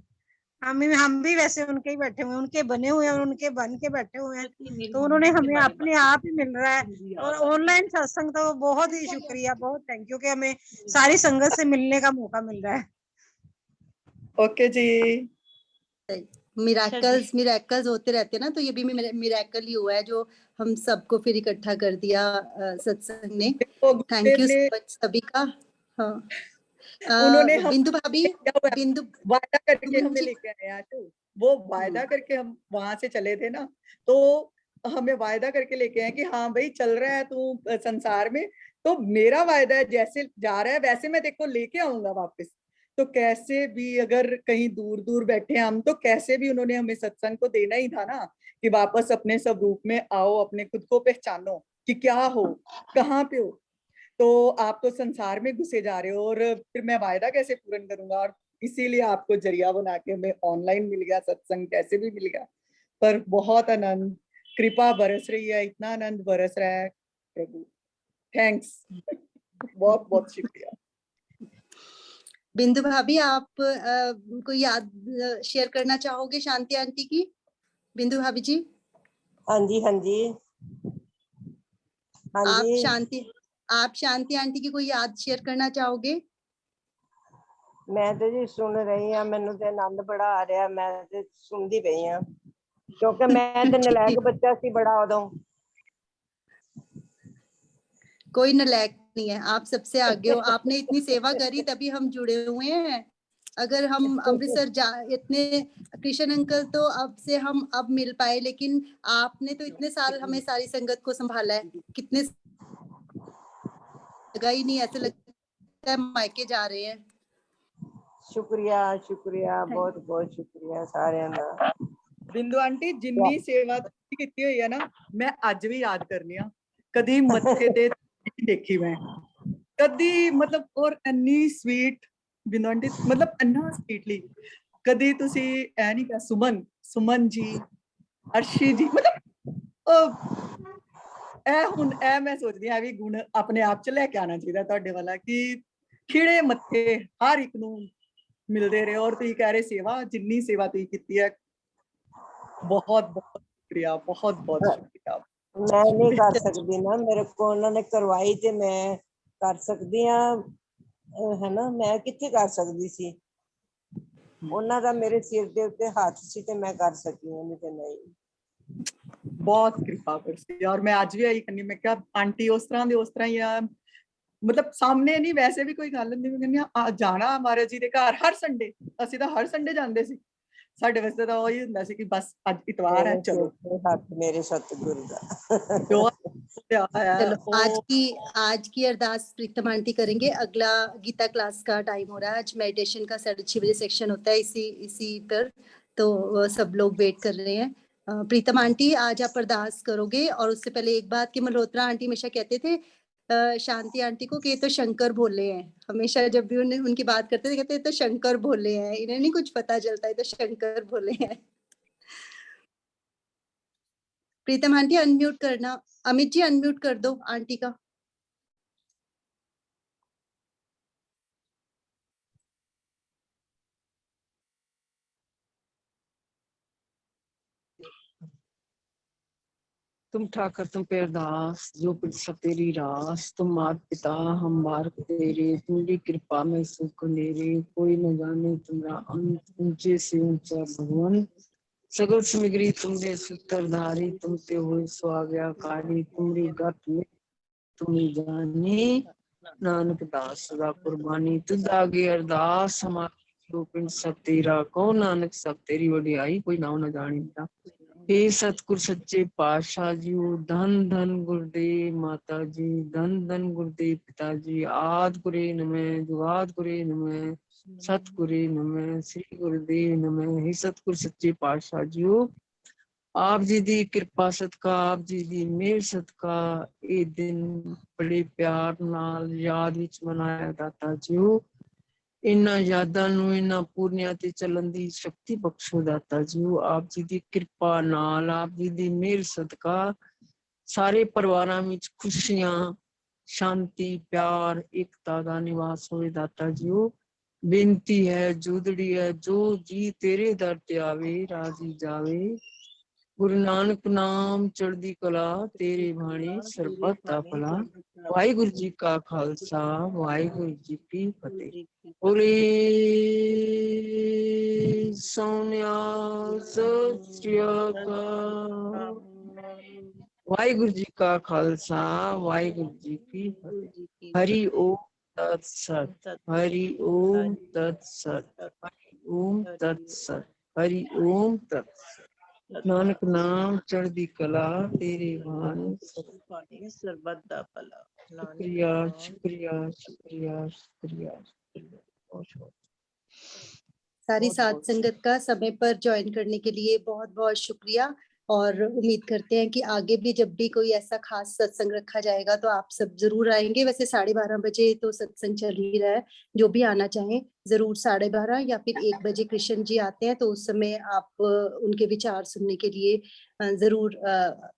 हम भी वैसे उनके ही बैठे हुए हैं, उनके बने हुए हैं और उनके बन के बैठे हुए हैं, तो उन्होंने हमें अपने आप ही मिल रहा है। और ऑनलाइन सत्संग तो बहुत ही शुक्रिया, बहुत थैंक यू कि हमें सारी संगत से मिलने का मौका मिल रहा है। ओके जी। मिराकल्स होते रहते हैं ना, तो ये भी मिराकल ही हुआ है जो हम सबको फिर इकट्ठा कर दिया सत्संग ने। थैंक यू सो मच सभी का। हाँ, उन्होंने बिंदु भाभी, बिंदु वादा करके हमें लेके आए हैं, तो वो वायदा करके हम वहां से चले थे ना, तो हमें वायदा करके लेके आए कि हाँ भाई चल रहा है तू संसार में, तो मेरा वायदा है जैसे जा रहा है वैसे मैं तेरे को लेके आऊंगा वापस। तो कैसे भी अगर कहीं दूर दूर बैठे हम, तो कैसे भी उन्होंने हमें सत्संग को देना ही था ना, कि वापस अपने स्वरूप में आओ, अपने खुद को पहचानो कि क्या हो, कहाँ पे हो। तो आप तो संसार में घुसे जा रहे हो, और फिर मैं वायदा कैसे पूर्ण करूंगा। और इसीलिए आपको जरिया बना के मैं ऑनलाइन मिल गया, सत्संग कैसे भी मिल गया। पर बहुत आनंद, कृपा बरस रही है, इतना आनंद बरस रहा है प्रभु, थैंक्स, बहुत बहुत शुक्रिया। बिंदु भाभी, आप कोई याद शेयर करना चाहोगे शांति आंटी की? बिंदु भाभी जी। हाँ जी, हाँ जी, हाँ जी। आप शांति आंटी की कोई याद शेयर करना चाहोगे? मैं तो जी सुन रही हाँ, मैनू तो आनंद बड़ा आ रहा, मैं तो सुनती पई हाँ, क्योंकि मैं तो नलायक बच्चा सी बड़ा उदों। कोई नलायक नहीं है, आप सबसे आगे हो। आपने इतनी सेवा करी तभी हम जुड़े हुए हैं। अगर हम अमृतसर इतने कृष्ण अंकल तो अब से हम अब मिल पाए, लेकिन आपने तो इतने साल हमें सारी संगत को संभाला है। कितने लगा ही नहीं, ऐसे लगता है मायके जा रहे हैं। शुक्रिया शुक्रिया, बहुत बहुत शुक्रिया सारे दा। बिंदु आंटी जिन्नी सेवा कीती हुई है ना, मैं अज भी याद करनी आ। कदी मत्थे ते देखी मैं कदी, मतलब और इन्नी स्वीट बिंदु आंटी, मतलब इन्ना स्वीटली कदी तुसी ऐ नहीं कहा। सुमन सुमन जी, अर्शी जी, मतलब ऐ हुन ऐ मैं सोचदी आ भी गुण अपने आप च लेके आना चाहिए तुहाडे वाला, कि खिड़े मत्थे हर एक नूं मिलते रहे। और तुसीं कह रहे सेवा, जिन्नी सेवा तुसीं कीती है, बहुत बहुत शुक्रिया, बहुत बहुत शुक्रिया। मैं नहीं कर सकती ना, मेरे को उन्होंने करवाई ते मैं कर सकती हाँ, है ना। मैं कित्थे कर सकती सी, उन्हां दा मेरे सिर दे उत्ते हाथ सी ते मैं कर सकी, नहीं ते नहीं। बहुत कृपा करसी। और मैं आज भी आई करनी, मैं क्या आंटी उस तरह ही आ, मतलब सामने नहीं, वैसे भी कोई गल नहीं। मैं कहनी जाना महाराज जी दे घर हर संडे, असि तां हर संडे जांदे सी। साडे वास्ते तां ओही हुंदा सी कि बस अज इतवार है, चलो हाथ मेरे सतगुरु दा। चलो आज की अरदास प्रीतम आंटी करेंगे। अगला गीता क्लास का टाइम हो रहा है। आज मेडिटेशन का 6:30 बजे सेक्शन होता है इसी पर, तो सब लोग वेट कर रहे हैं। प्रीतम आंटी आज आप अरदास करोगे। और उससे पहले एक बात कि मल्होत्रा आंटी हमेशा कहते थे शांति आंटी को कि ये तो शंकर भोले हैं। हमेशा जब भी उनकी बात करते थे कहते तो शंकर भोले हैं, इन्हें नहीं कुछ पता चलता है, तो शंकर भोले हैं। प्रीतम आंटी अनम्यूट करना। अमित जी अनम्यूट कर दो आंटी का। तुम ठाकर तुम पे अरदास, जो सब तेरी रास। तुम मात पिता हम बारक तेरे, तुम्हारी कृपा में सुख नेरे। कोई न जाने तुम्हारा अंत, ऊंचे से ऊंचा भगवान। सगल सामग्री तुमरे सूत्रधारी, तुमते हुए स्वाज्ञाकारी। तुम्हारी गत में तुम्हें जाने, नानक दास सदा कुर्बानी। तुद आगे अरदास हमारी, जो पिंड सब तेरा। कहो नानक सब तेरी वडियाई, कोई नाम न जाने था। हे सतगुर सच्चे पातशाह जी, धन धन गुरुदेव माता जी, धन धन गुरुदेव पिता जी। आदि गुरे नमः, जुगाद गुरे नमः, सतगुरे नमः, श्री गुरुदेव नमः। हे सतगुर सच्चे पातशाह जी, आप जी दी कृपा सदका, आप जी दी मेहर सदका ये दिन बड़े प्यार नाल याद विच मनाया दाता जी। इन्ना यादां नूं इन्ना पूर्णिया ते चलन दी शक्ति बख्शो दाता जी। आप जी दी कृपा नाल, आप जी दी मेहर सदका सारे परिवारां विच खुशियां, शांति, प्यार, एकता दा निवास होए दाता जी। बेनती है, जोदड़ी है, जो जी तेरे दर ते आवे राजी जावे। गुरु नानक नाम चढ़दी कला, तेरे भाणे सरबत दा भला। वाहिगुरु जी का खालसा, वाहिगुरु जी की फतेह। बोले सोनिया सत श्री अकाल। वाहिगुरु जी का खालसा, वाहिगुरु जी की फतेह। हरि ओम तत्सत, हरि ओम तत्सत, हरि ओम तत्सत, हरि ओम तत्सत। नानक नाम चढ़दी कला, तेरे भाने सरबत दा भला। शुक्रिया शुक्रिया शुक्रिया शुक्रिया शुक्रिया बहुत सारी बहुत साथ बहुत संगत का समय पर ज्वाइन करने के लिए बहुत बहुत शुक्रिया। और उम्मीद करते हैं कि आगे भी जब भी कोई ऐसा खास सत्संग रखा जाएगा तो आप सब जरूर आएंगे। वैसे 12:30 बजे तो सत्संग चल ही रहा है, जो भी आना चाहें जरूर 12:30 या फिर 1 बजे कृष्ण जी आते हैं, तो उस समय आप उनके विचार सुनने के लिए जरूर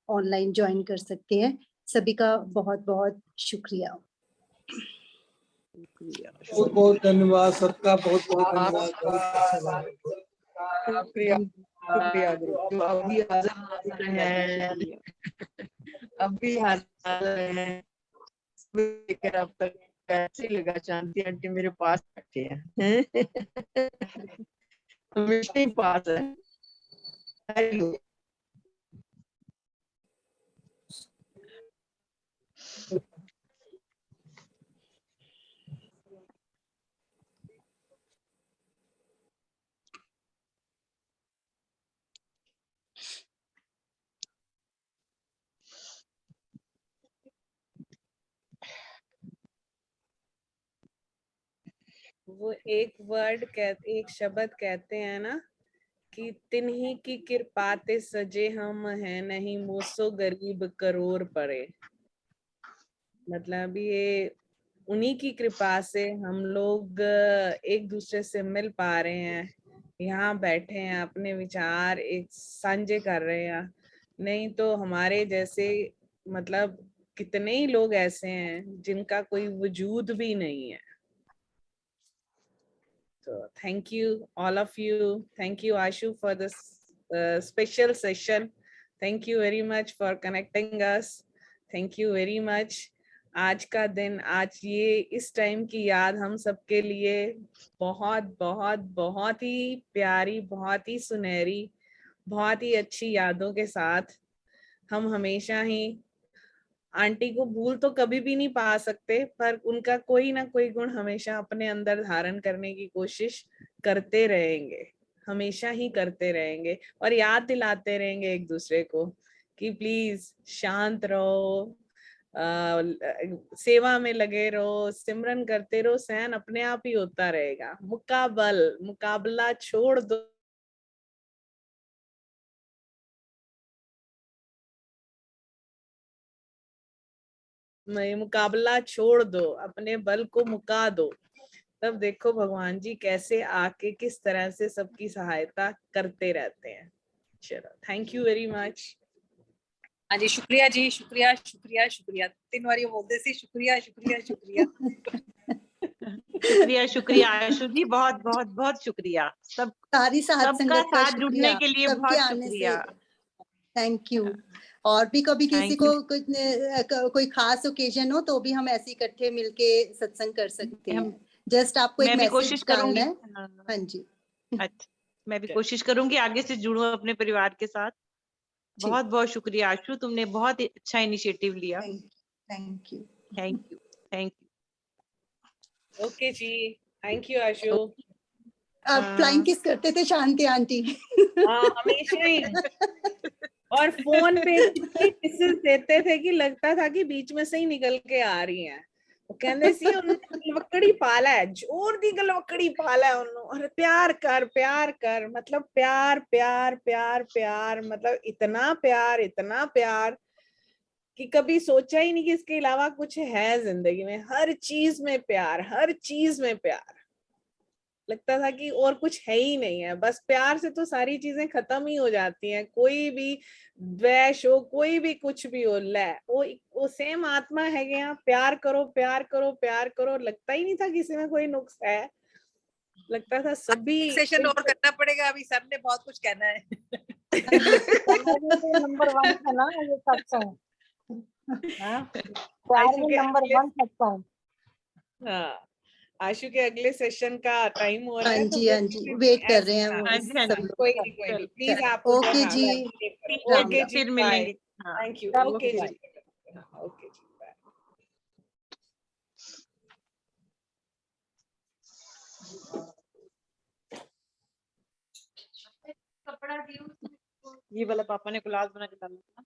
ऑनलाइन ज्वाइन कर सकते हैं। सभी का बहुत बहुत शुक्रिया। बहुत बहुत धन्यवाद सबका, बहुत बहुत धन्यवाद। बहुत अच्छा लगा। शुक्रिया शुक्रिया गुरु, जो अभी हाजिर हैं अभी हाजिर हैं लेकर अब तक कैसे लगा? शांति आंटी मेरे पास बैठे हैं हमेशा ही पास है। हेलो वो एक शब्द कहते हैं ना कि तिन्ही की कृपा ते सजे हम हैं, नहीं मोसो गरीब करोड़ पड़े। मतलब ये उन्हीं की कृपा से हम लोग एक दूसरे से मिल पा रहे हैं, यहाँ बैठे हैं, अपने विचार एक साझे कर रहे हैं। नहीं तो हमारे जैसे मतलब कितने ही लोग ऐसे हैं जिनका कोई वजूद भी नहीं है। So thank you all of you. Thank you Ashu for this special session. Thank you very much for connecting us. Thank you very much. आज का दिन, आज ये इस टाइम की याद हम सबके लिए बहुत बहुत बहुत ही प्यारी, बहुत ही सुनहरी, बहुत ही अच्छी यादों के साथ हम हमेशा ही आंटी को भूल तो कभी भी नहीं पा सकते, पर उनका कोई ना कोई गुण हमेशा अपने अंदर धारण करने की कोशिश करते रहेंगे, हमेशा ही करते रहेंगे और याद दिलाते रहेंगे एक दूसरे को कि प्लीज शांत रहो, सेवा में लगे रहो, सिमरन करते रहो, सहन अपने आप ही होता रहेगा। मुकाबला छोड़ दो, मुकाबला छोड़ दो, अपने बल को मुका दो, तब देखो भगवान जी कैसे आके किस तरह से सबकी सहायता करते रहते हैं। चलो, थैंक यू वेरी मच। हाँ जी, शुक्रिया जी, शुक्रिया शुक्रिया शुक्रिया। 3 बार बोलते सी शुक्रिया शुक्रिया शुक्रिया शुक्रिया शुक्रिया आशु जी, बहुत बहुत बहुत शुक्रिया। सारी साथ सबका संगत का साथ जुड़ने के लिए सबके बहुत आने शुक्रिया। Thank you. और भी कभी किसी Thank को कोई खास ओकेजन हो तो भी हम ऐसे इकट्ठे मिलके सत्संग कर सकते हैं। जस्ट आपको एक मैं भी मैसेज कोशिश करूंगी। डालना है। हाँ जी। अच्छा, मैं भी कोशिश करूंगी आगे से जुड़ूं अपने परिवार के साथ। बहुत बहुत शुक्रिया आशु, तुमने बहुत ही अच्छा इनिशिएटिव लिया। Thank you thank you thank you. Okay जी, थैंक यू आशु। आप फ्लाइंग किस करते थे शांति आंटी? हमेशा ही, और फोन पे इतनी किसेस देते थे कि लगता था कि बीच में से ही निकल के आ रही हैं। वो कहते सी उन्होंने गलवकड़ी पाला है, जोर दी गलवकड़ी पाला है उन्होंने, और प्यार कर मतलब प्यार प्यार प्यार प्यार, मतलब इतना प्यार कि कभी सोचा ही नहीं कि इसके अलावा कुछ है जिंदगी में। हर चीज में प्यार, हर चीज में प्यार। लगता था कि और कुछ है ही नहीं है, बस प्यार से तो सारी चीजें खत्म ही हो जाती हैं। कोई भी द्वेष हो, कोई भी कुछ भी हो, वो सेम आत्मा है कि यहाँ प्यार करो प्यार करो प्यार करो। लगता ही नहीं था किसी में कोई नुक्स है, लगता था सभी। सेशन और करना पड़ेगा, अभी सर ने बहुत कुछ कहना है। नंबर 1 था ना ये सत्संग। प्यार में नंबर 1 सत्संग। हाँ, आशु के अगले सेशन का टाइम हो रहा है, तो हाँ जी वेट कर रहे हैं वो सब लोग। कोई नहीं, प्लीज आप ओके जी, ओके जी, फिर मिलेंगे। Thank you. Okay ji, okay ji, bye. ये वाला पापा ने गुलाब बना के डाला।